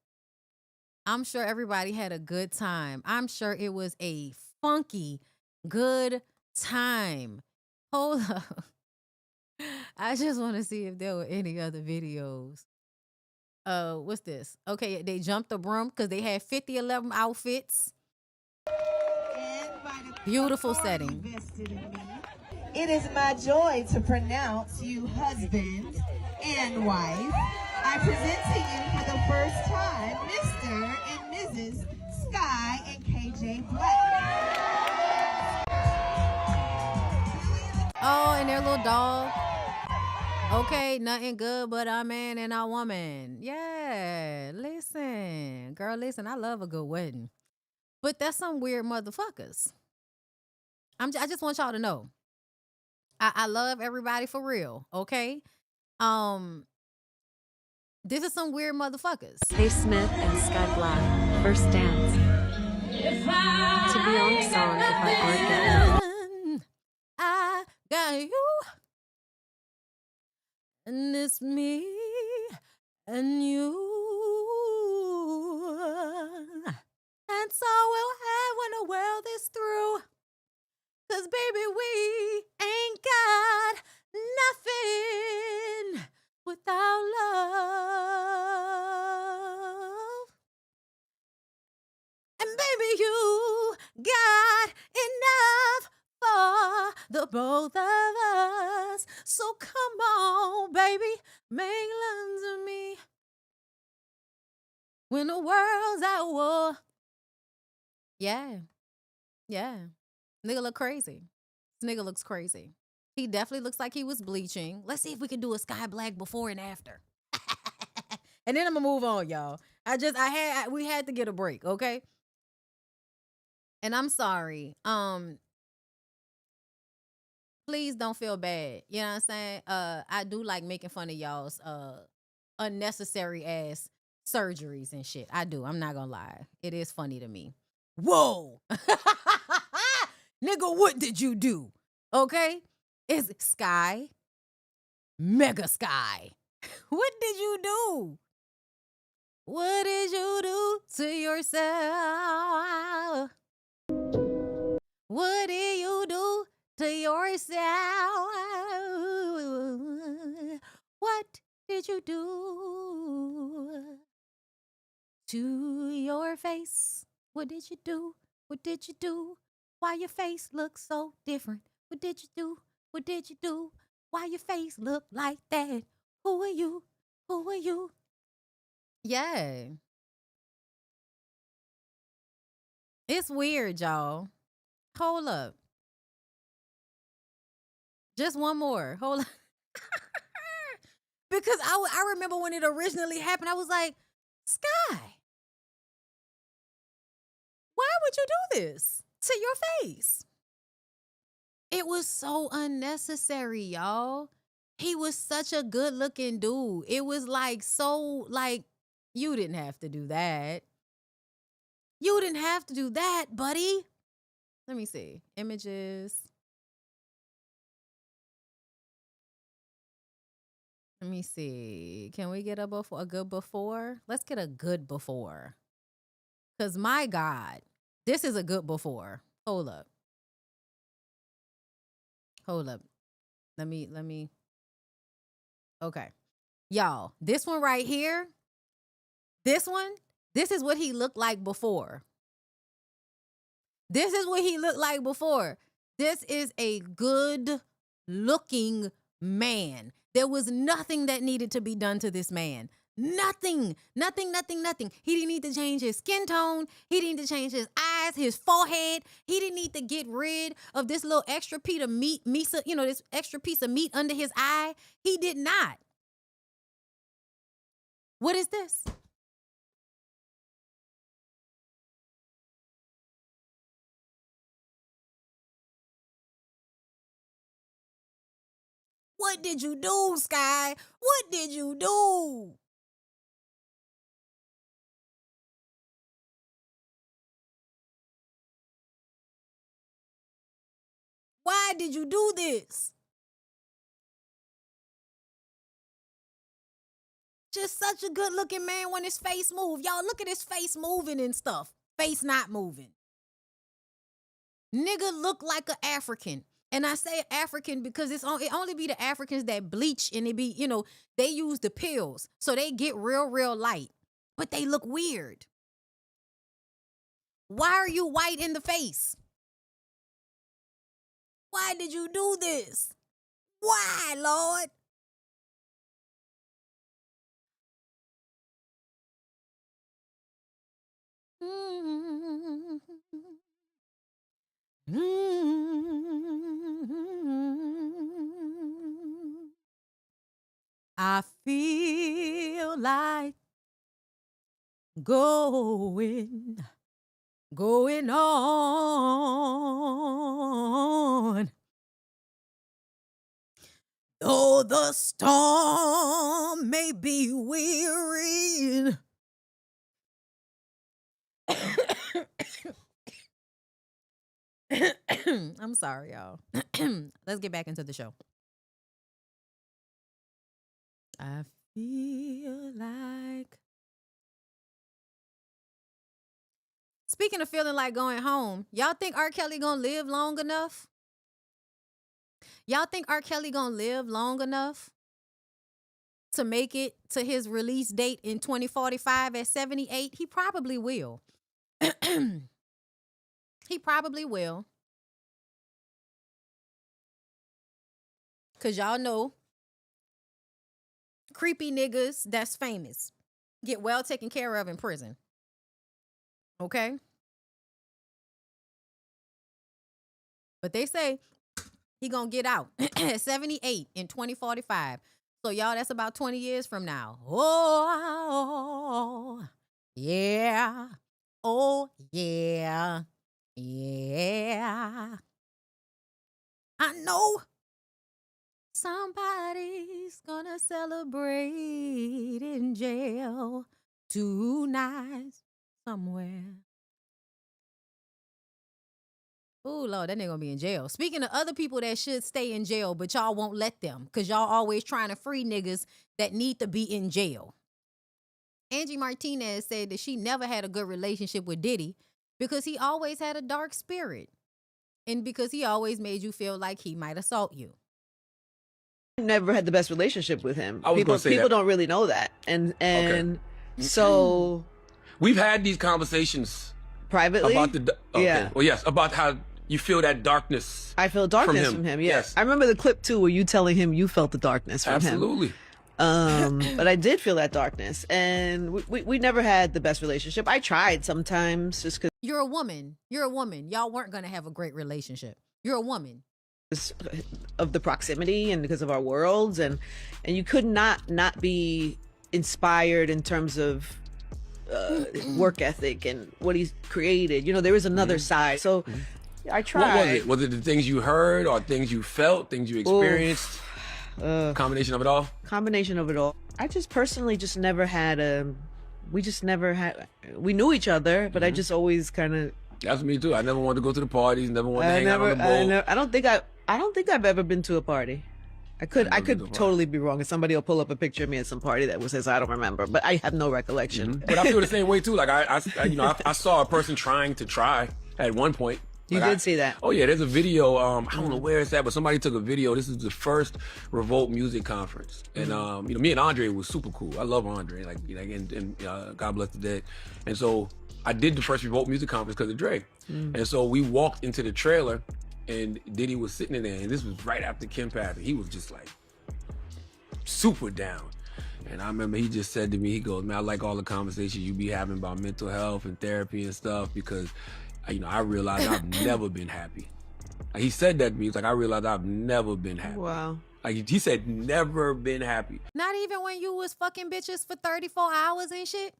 I'm sure everybody had a good time. I'm sure it was a funky good time. Hold up. I just want to see if there were any other videos. What's this? Okay, they jumped the broom because they had 50-11 outfits. Beautiful setting. It is my joy to pronounce you husband and wife. I present to you for the first time Mr. and Mrs. Sky and KJ Black. Oh, and their little dog. Okay, nothing good but a man and a woman. Yeah, listen. Girl, listen, I love a good wedding. But that's some weird motherfuckers. I just want y'all to know. I love everybody for real, okay? This is some weird motherfuckers. K. Smith and Sky Black, first dance. To be on the song If I Aren't That. I got you. And it's me and you. That's all we'll have when the world is through. 'Cause baby, we ain't got nothing without love. And baby, you got enough for the both of us. So come on, baby, make love to me. When the world's at war. Yeah. Nigga look crazy. This nigga looks crazy. He definitely looks like he was bleaching. Let's see if we can do a Sky Black before and after. And then I'm gonna move on, y'all. We had to get a break, okay? And I'm sorry. Please don't feel bad. You know what I'm saying? I do like making fun of y'all's unnecessary ass surgeries and shit. I do. I'm not gonna lie. It is funny to me. Whoa. Nigga, what did you do? Okay? Is it Sky? Mega Sky. What did you do? What did you do to yourself? What did you do to yourself? What did you do to your face? What did you do? What did you do? Why your face looks so different? What did you do? What did you do? Why your face look like that? Who are you? Who are you? Yeah. It's weird, y'all. Hold up. Just one more. Hold up. Because I remember when it originally happened, I was like, Sky, why would you do this to your face? It was so unnecessary, y'all. He was such a good looking dude. It was like so like, you didn't have to do that. You didn't have to do that, buddy. Let me see. Images. Let me see. Can we get a good before? Let's get a good before. Because my God, this is a good before. Hold up. Hold up. Let me. Okay. Y'all, this one right here, this is what he looked like before. This is what he looked like before. This is a good looking man. There was nothing that needed to be done to this man. Nothing. He didn't need to change his skin tone. He didn't need to change his eyes, his forehead. He didn't need to get rid of this little extra piece of meat, this extra piece of meat under his eye. He did not. What is this? What did you do, Sky? What did you do? Why did you do this? Just such a good looking man when his face moved. Y'all look at his face moving and stuff. Face not moving. Nigga look like an African. And I say African because it only be the Africans that bleach and it be, they use the pills. So they get real light. But they look weird. Why are you white in the face? Why did you do this? Why, Lord? I feel like going on. Though the storm may be weary. I'm sorry, y'all. Let's get back into the show. I feel like. Speaking of feeling like going home, y'all think R. Kelly gonna live long enough? Y'all think R. Kelly gonna live long enough to make it to his release date in 2045 at 78? He probably will. He probably will. Because y'all know creepy niggas that's famous get well taken care of in prison. Okay? But they say he gonna get out at 78 in 2045. So y'all, that's about 20 years from now. Oh, yeah. Oh, yeah. Yeah. I know somebody's gonna celebrate in jail tonight somewhere. Ooh, Lord, that nigga gonna be in jail. Speaking of other people that should stay in jail, but y'all won't let them because y'all always trying to free niggas that need to be in jail. Angie Martinez said that she never had a good relationship with Diddy because he always had a dark spirit and because he always made you feel like he might assault you. Never had the best relationship with him. I was People gonna say that. don't really know that. And so we've had these conversations privately about the yeah. Well, yes, about how you feel that darkness. I feel darkness from him. Yes. I remember the clip too, where you telling him you felt the darkness from him. Absolutely. But I did feel that darkness, and we never had the best relationship. I tried sometimes just because You're a woman. You're a woman. Y'all weren't going to have a great relationship. You're a woman. of the proximity and because of our worlds, and you could not be inspired in terms of work ethic and what he's created. You know, there is another side. So I tried. What was it? Was it the things you heard or things you felt, things you experienced? Combination of it all? Combination of it all. I just personally just never had we knew each other, but I just always kind of. That's me too. I never wanted to go to the parties, never wanted to hang out on the boat. I don't think I've ever been to a party. I could totally be wrong, and somebody will pull up a picture of me at some party that says I don't remember, but I have no recollection. But I feel the same way too. Like I saw a person trying to try at one point. You did see that? Oh yeah, there's a video. I don't know where it's at, but somebody took a video. This is the first Revolt Music Conference, and me and Andre was super cool. I love Andre, and God bless the dead. And so I did the first Revolt Music Conference because of Dre. And so we walked into the trailer, and Diddy was sitting in there, and this was right after Kim passed. He was just like super down. And I remember he just said to me, he goes, "Man, I like all the conversations you be having about mental health and therapy and stuff because." I realized I've never been happy. Like, he said that to me. He's like, I realized I've never been happy. Wow. Like he said, never been happy. Not even when you was fucking bitches for 34 hours and shit?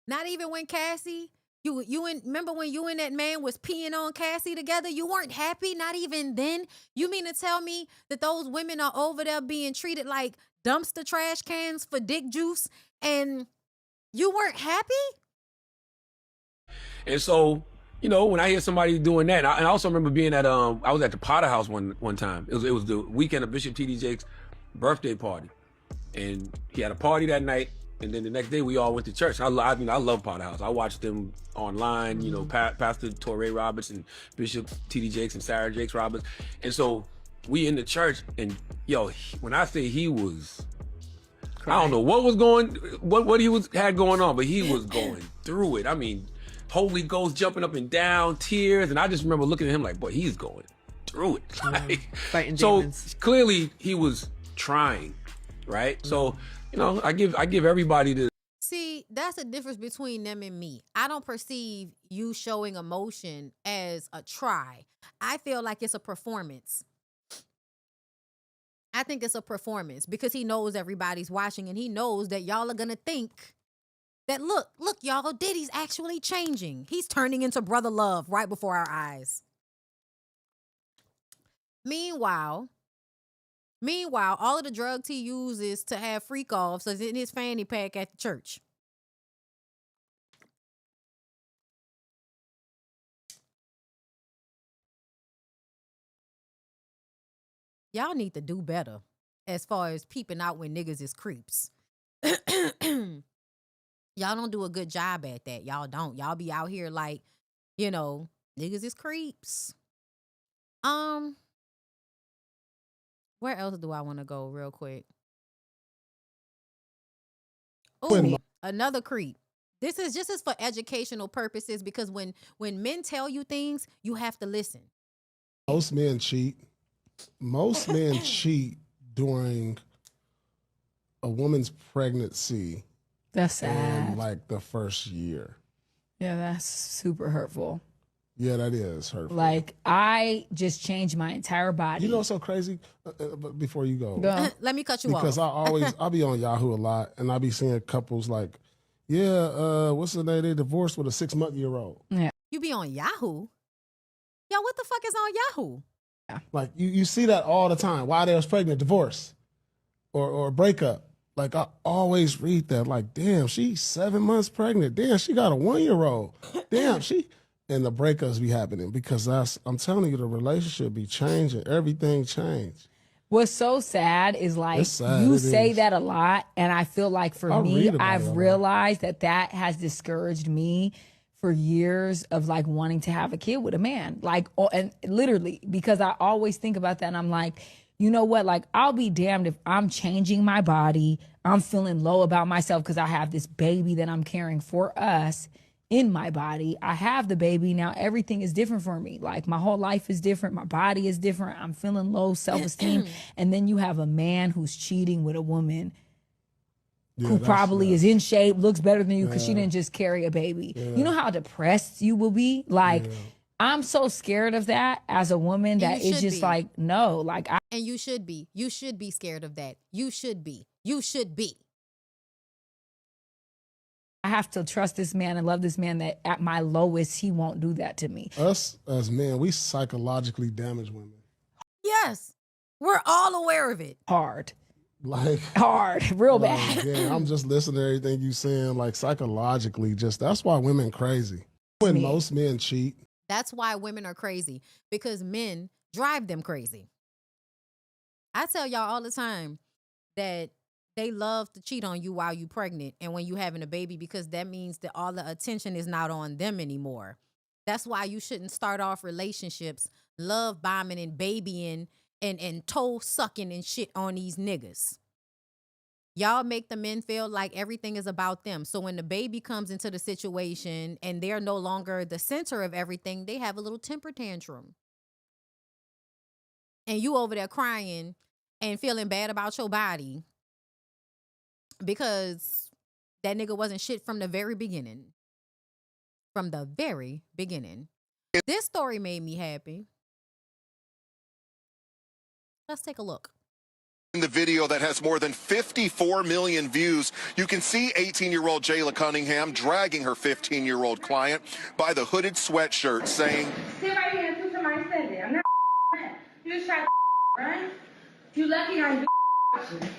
Not even when Cassie, remember when you and that man was peeing on Cassie together? You weren't happy? Not even then? You mean to tell me that those women are over there being treated like dumpster trash cans for dick juice and you weren't happy? And so, when I hear somebody doing that, and I also remember being at I was at the Potter House one time. It was the weekend of Bishop T.D. Jakes' birthday party, and he had a party that night. And then the next day we all went to church. I love Potter House. I watched them online. Pastor Torrey Roberts and Bishop T.D. Jakes and Sarah Jakes Roberts. And so we in the church, and when I say he was, I don't know what he had going on, but he was going through it. I mean. Holy Ghost jumping up and down, tears, and I just remember looking at him like, boy, he's going through it. Fighting so demons. Clearly he was trying, right? So, I give everybody the. See, that's the difference between them and me. I don't perceive you showing emotion as a try. I feel like it's a performance. I think it's a performance because he knows everybody's watching and he knows that y'all are gonna think that look, y'all, Diddy's actually changing. He's turning into Brother Love right before our eyes. Meanwhile, all of the drugs he uses to have freak offs is in his fanny pack at the church. Y'all need to do better as far as peeping out when niggas is creeps. Y'all don't do a good job at that. Y'all don't. Y'all be out here like, niggas is creeps. Where else do I want to go real quick? Oh, another creep. This is for educational purposes because when men tell you things, you have to listen. Most men cheat. Most men cheat during a woman's pregnancy. That's sad. In like the first year. Yeah, that's super hurtful. Yeah, that is hurtful. Like, I just changed my entire body. You know what's so crazy? But before you go. Let me cut you because off. Because I'll be on Yahoo a lot, and I be seeing couples like, what's the name? They divorced with a 6-month-old. Yeah. You be on Yahoo? Yo, what the fuck is on Yahoo? Yeah. Like, you see that all the time. Why they was pregnant, divorce, or breakup. Like, I always read that, like, damn, she's 7 months pregnant. Damn, she got a 1-year-old. Damn, and the breakups be happening because I'm telling you, the relationship be changing. Everything changed. What's so sad is like, you say that a lot, and I feel like for me, I've realized that has discouraged me for years of like wanting to have a kid with a man. Like, and literally, because I always think about that and I'm like, you know what? Like, I'll be damned if I'm changing my body. I'm feeling low about myself because I have this baby that I'm caring for us. in my body. I have the baby. Now everything is different for me. Like my whole life is different. My body is different. I'm feeling low self-esteem. And then you have a man who's cheating with a woman who probably is in shape, looks better than you because she didn't just carry a baby. You know how depressed you will be? Like, I'm so scared of that as a woman that it's just like, no, like and you should be. You should be scared of that. You should be. You should be. I have to trust this man and love this man that at my lowest, he won't do that to me. Us as men, we psychologically damage women. Yes. We're all aware of it. Hard. Like hard, real bad. Yeah, I'm just listening to everything you saying, like psychologically, just that's why women crazy. When most men cheat. That's why women are crazy, because men drive them crazy. I tell y'all all the time that they love to cheat on you while you're pregnant and when you're having a baby, because that means that all the attention is not on them anymore. That's why you shouldn't start off relationships love bombing and babying and toe sucking and shit on these niggas. Y'all make the men feel like everything is about them. So when the baby comes into the situation and they're no longer the center of everything, they have a little temper tantrum. And you over there crying and feeling bad about your body because that nigga wasn't shit from the very beginning. From the very beginning. This story made me happy. Let's take a look. In the video that has more than 54 million views, you can see 18-year-old Jayla Cunningham dragging her 15-year-old client by the hooded sweatshirt, saying, "Sit right here and do somebody said it. I'm not you just tried to right? You lucky I do shit."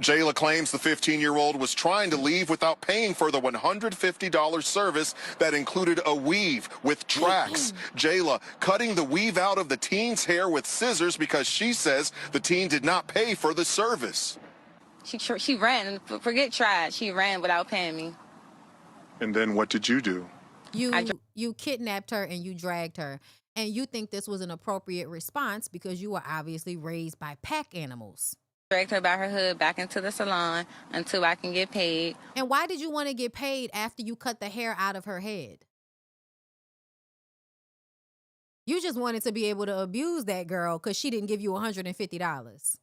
Jayla claims the 15-year-old was trying to leave without paying for the $150 service that included a weave with tracks. Jayla cutting the weave out of the teen's hair with scissors because she says the teen did not pay for the service. She ran, forget tried, she ran without paying me. And then what did you do? You kidnapped her and you dragged her. And you think this was an appropriate response because you were obviously raised by pack animals. Dragged her by her hood back into the salon until I can get paid. And why did you want to get paid after you cut the hair out of her head? You just wanted to be able to abuse that girl because she didn't give you $150.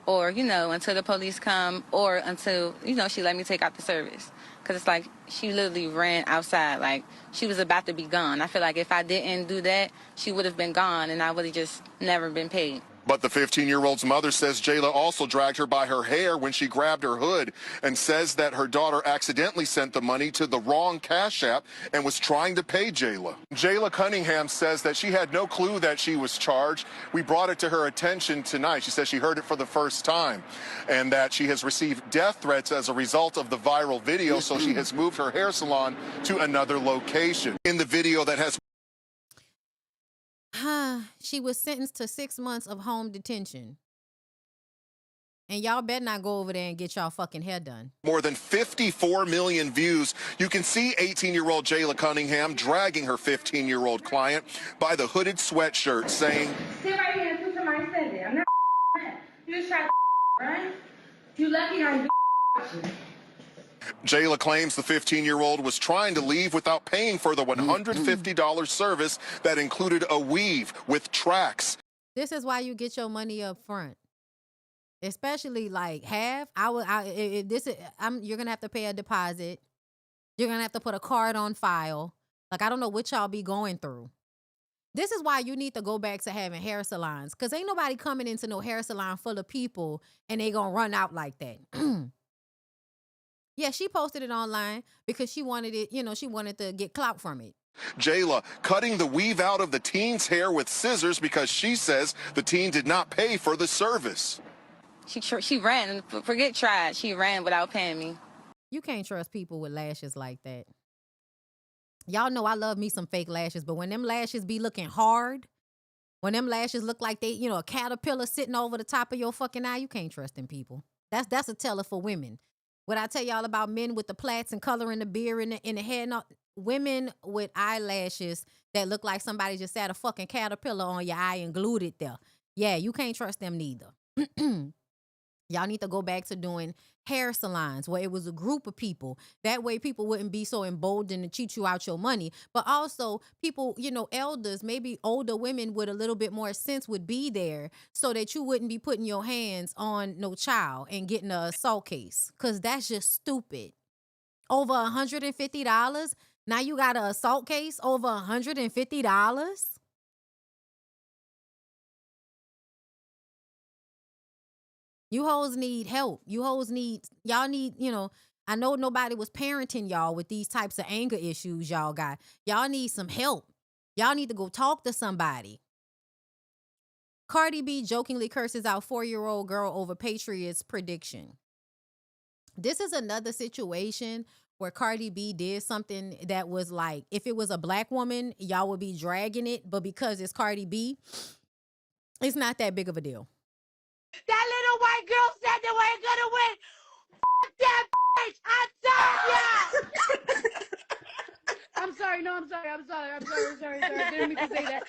Or, until the police come, or until, she let me take out the service. Because it's like she literally ran outside. Like, she was about to be gone. I feel like if I didn't do that, she would have been gone and I would have just never been paid. But the 15-year-old's mother says Jayla also dragged her by her hair when she grabbed her hood and says that her daughter accidentally sent the money to the wrong Cash App and was trying to pay Jayla. Jayla Cunningham says that she had no clue that she was charged. We brought it to her attention tonight. She says she heard it for the first time and that she has received death threats as a result of the viral video, so she has moved her hair salon to another location. In the video that has she was sentenced to 6 months of home detention. And y'all better not go over there and get y'all fucking hair done. More than 54 million views. You can see 18-year-old Jayla Cunningham dragging her 15-year-old client by the hooded sweatshirt, saying, "Sit right here and do somebody said it. I'm not you just tried to right? You lucky I do shit." Jayla claims the 15-year-old was trying to leave without paying for the $150 service that included a weave with tracks. This is why you get your money up front. Especially like half. You're gonna have to pay a deposit. You're gonna have to put a card on file. Like, I don't know what y'all be going through. This is why you need to go back to having hair salons. Cause ain't nobody coming into no hair salon full of people and they gonna run out like that. Yeah, she posted it online because she wanted it, she wanted to get clout from it. Jayla cutting the weave out of the teen's hair with scissors because she says the teen did not pay for the service. She ran, forget tried, she ran without paying me. You can't trust people with lashes like that. Y'all know I love me some fake lashes, but when them lashes be looking hard, when them lashes look like they, a caterpillar sitting over the top of your fucking eye, you can't trust them people. That's a teller for women. What I tell y'all about men with the plaits and coloring the beard in the head, and all, women with eyelashes that look like somebody just sat a fucking caterpillar on your eye and glued it there. Yeah, you can't trust them neither. Y'all need to go back to doing hair salons where it was a group of people. That way people wouldn't be so emboldened to cheat you out your money. But also people, elders, maybe older women with a little bit more sense would be there so that you wouldn't be putting your hands on no child and getting a assault case. Because that's just stupid. Over $150? Now you got an assault case over $150? You hoes need help. Y'all need, I know nobody was parenting y'all with these types of anger issues y'all got. Y'all need some help. Y'all need to go talk to somebody. Cardi B jokingly curses out 4-year-old girl over Patriots prediction. This is another situation where Cardi B did something that was like, if it was a black woman, y'all would be dragging it. But because it's Cardi B, it's not that big of a deal. That little white girl said they weren't gonna win. Fuck that bitch! I told ya! I'm sorry. I didn't mean to say that.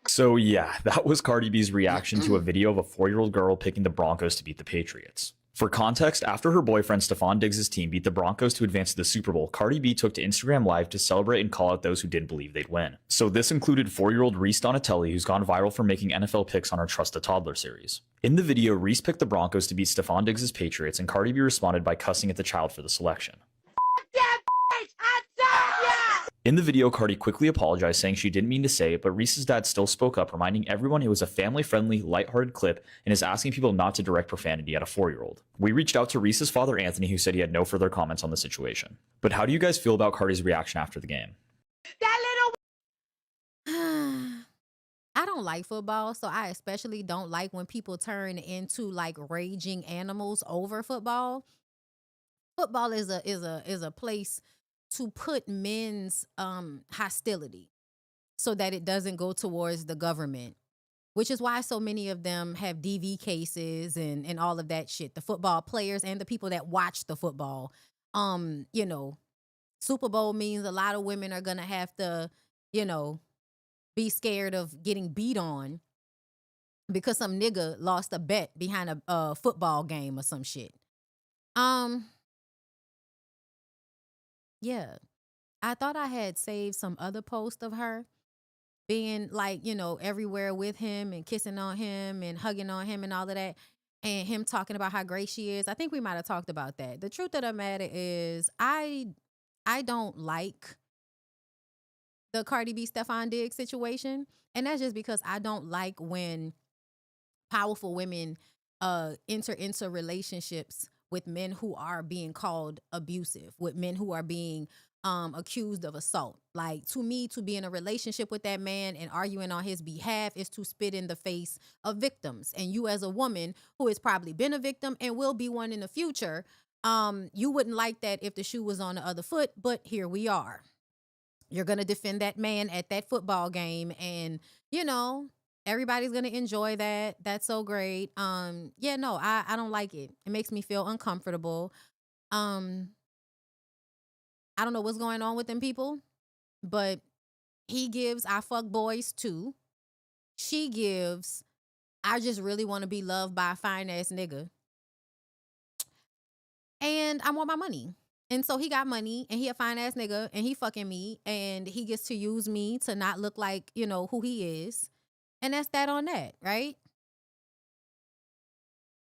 So yeah, that was Cardi B's reaction to a video of a 4-year-old girl picking the Broncos to beat the Patriots. For context, after her boyfriend Stephon Diggs' team beat the Broncos to advance to the Super Bowl, Cardi B took to Instagram Live to celebrate and call out those who didn't believe they'd win. So this included 4-year-old Reese Donatelli, who's gone viral for making NFL picks on her Trust a Toddler series. In the video, Reese picked the Broncos to beat Stephon Diggs' Patriots, and Cardi B responded by cussing at the child for the selection. In the video, Cardi quickly apologized, saying she didn't mean to say it, but Reese's dad still spoke up, reminding everyone it was a family-friendly, lighthearted clip, and is asking people not to direct profanity at a 4-year-old. We reached out to Reese's father, Anthony, who said he had no further comments on the situation. But how do you guys feel about Cardi's reaction after the game? I don't like football, so I especially don't like when people turn into like raging animals over football. Football is a place to put men's hostility so that it doesn't go towards the government, which is why so many of them have DV cases and all of that shit. The football players and the people that watch the football. Super Bowl means a lot of women are going to have to, be scared of getting beat on because some nigga lost a bet behind a football game or some shit. Yeah, I thought I had saved some other post of her being like, everywhere with him and kissing on him and hugging on him and all of that. And him talking about how great she is. I think we might have talked about that. The truth of the matter is I don't like the Cardi B Stephon Diggs situation. And that's just because I don't like when powerful women enter into relationships with men who are being called abusive, with men who are being accused of assault. Like, to me, to be in a relationship with that man and arguing on his behalf is to spit in the face of victims. And you, as a woman who has probably been a victim and will be one in the future, you wouldn't like that if the shoe was on the other foot, but here we are. You're going to defend that man at that football game, and, everybody's going to enjoy that. That's so great. I don't like it. It makes me feel uncomfortable. I don't know what's going on with them people, but he gives I fuck boys too. She gives I just really want to be loved by a fine ass nigga. And I want my money. And so he got money and he a fine ass nigga and he fucking me and he gets to use me to not look like, who he is. And that's that on that, right?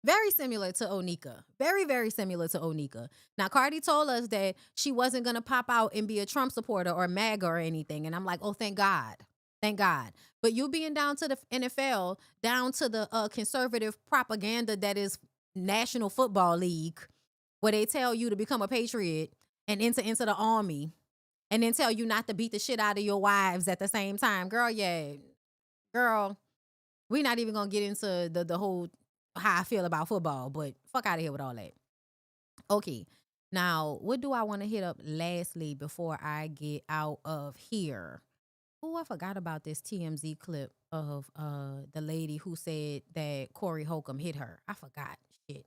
Very similar to Onika. Very, very similar to Onika. Now, Cardi told us that she wasn't going to pop out and be a Trump supporter or MAGA or anything. And I'm like, oh, thank God. Thank God. But you being down to the NFL, down to the conservative propaganda that is National Football League, where they tell you to become a patriot and enter into the army and then tell you not to beat the shit out of your wives at the same time. Girl, we're not even going to get into the whole how I feel about football, but fuck out of here with all that. Okay, now, what do I want to hit up lastly before I get out of here? Oh, I forgot about this TMZ clip of the lady who said that Corey Holcomb hit her. I forgot. Shit.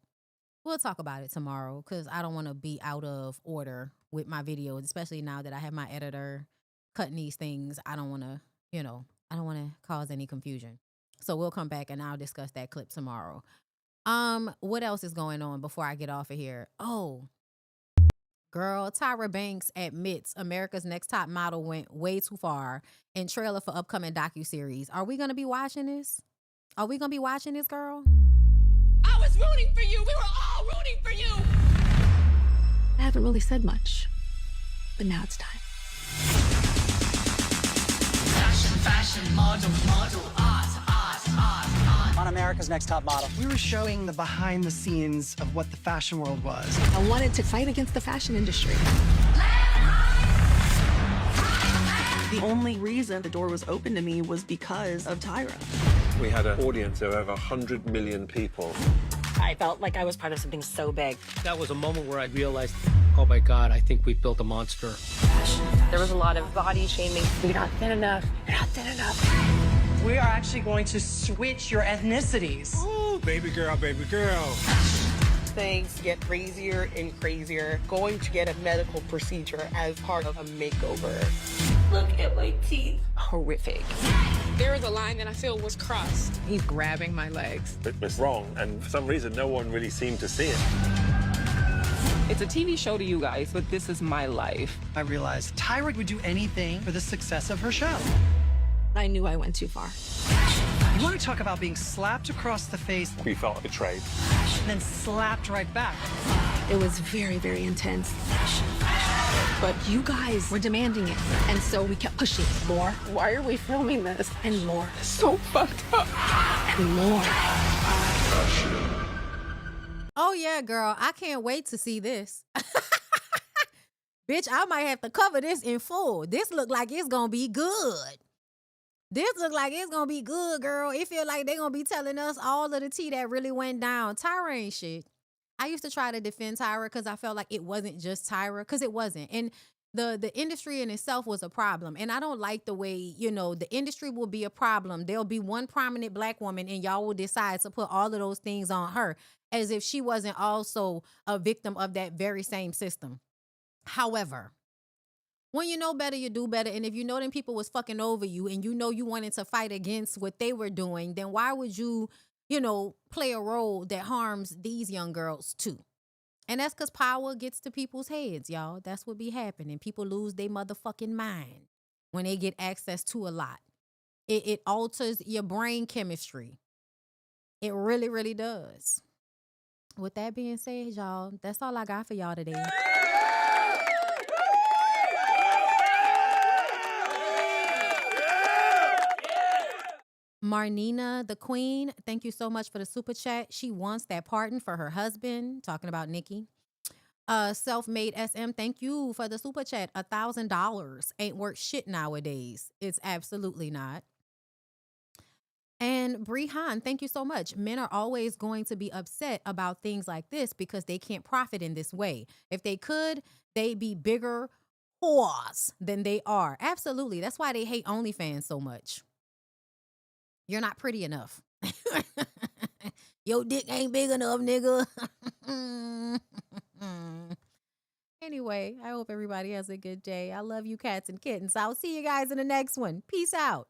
We'll talk about it tomorrow because I don't want to be out of order with my videos, especially now that I have my editor cutting these things. I don't want to, I don't want to cause any confusion. So we'll come back and I'll discuss that clip tomorrow. What else is going on before I get off of here? Oh, girl, Tyra Banks admits America's Next Top Model went way too far in trailer for upcoming docuseries. Are we going to be watching this? Are we going to be watching this, girl? I was rooting for you. We were all rooting for you. I haven't really said much, but now it's time. Fashion, model, art. On America's Next Top Model, we were showing the behind the scenes of what the fashion world was. I wanted to fight against the fashion industry. The only reason the door was open to me was because of Tyra. We had an audience of over 100 million people. I felt like I was part of something so big. That was a moment where I realized, oh my God, I think we've built a monster. There was a lot of body shaming. You're not thin enough. You're not thin enough. We are actually going to switch your ethnicities. Oh, baby girl, baby girl. Things get crazier and crazier. Going to get a medical procedure as part of a makeover. Look at my teeth. Horrific. There was a line that I feel was crossed. He's grabbing my legs. It was wrong, and for some reason, no one really seemed to see it. It's a TV show to you guys, but this is my life. I realized Tyra would do anything for the success of her show. I knew I went too far. You want to talk about being slapped across the face? We felt betrayed. And then slapped right back. It was very, very intense. But you guys were demanding it. And so we kept pushing more. Why are we filming this? And more. So fucked up. And more. Oh, yeah, girl. I can't wait to see this. Bitch, I might have to cover this in full. This look like it's going to be good. This look like it's going to be good, girl. It feel like they're going to be telling us all of the tea that really went down. Tyra ain't shit. I used to try to defend Tyra because I felt like it wasn't just Tyra, because it wasn't. And the industry in itself was a problem. And I don't like the way, you know, the industry will be a problem. There'll be one prominent black woman and y'all will decide to put all of those things on her as if she wasn't also a victim of that very same system. However, when you know better, you do better. And if you know them people was fucking over you and you know you wanted to fight against what they were doing, then why would you, you know, play a role that harms these young girls too? And that's because power gets to people's heads, y'all. That's what be happening. People lose their motherfucking mind when they get access to a lot. It alters your brain chemistry. It really, really does. With that being said, y'all, that's all I got for y'all today. Marnina, the queen, thank you so much for the super chat. She wants that pardon for her husband, talking about Nicki. Self-made SM, thank you for the super chat. $1,000 ain't worth shit nowadays. It's absolutely not. And Brihan, thank you so much. Men are always going to be upset about things like this because they can't profit in this way. If they could, they'd be bigger whores than they are. Absolutely. That's why they hate OnlyFans so much. You're not pretty enough. Your dick ain't big enough, nigga. Anyway, I hope everybody has a good day. I love you, cats and kittens. I'll see you guys in the next one. Peace out.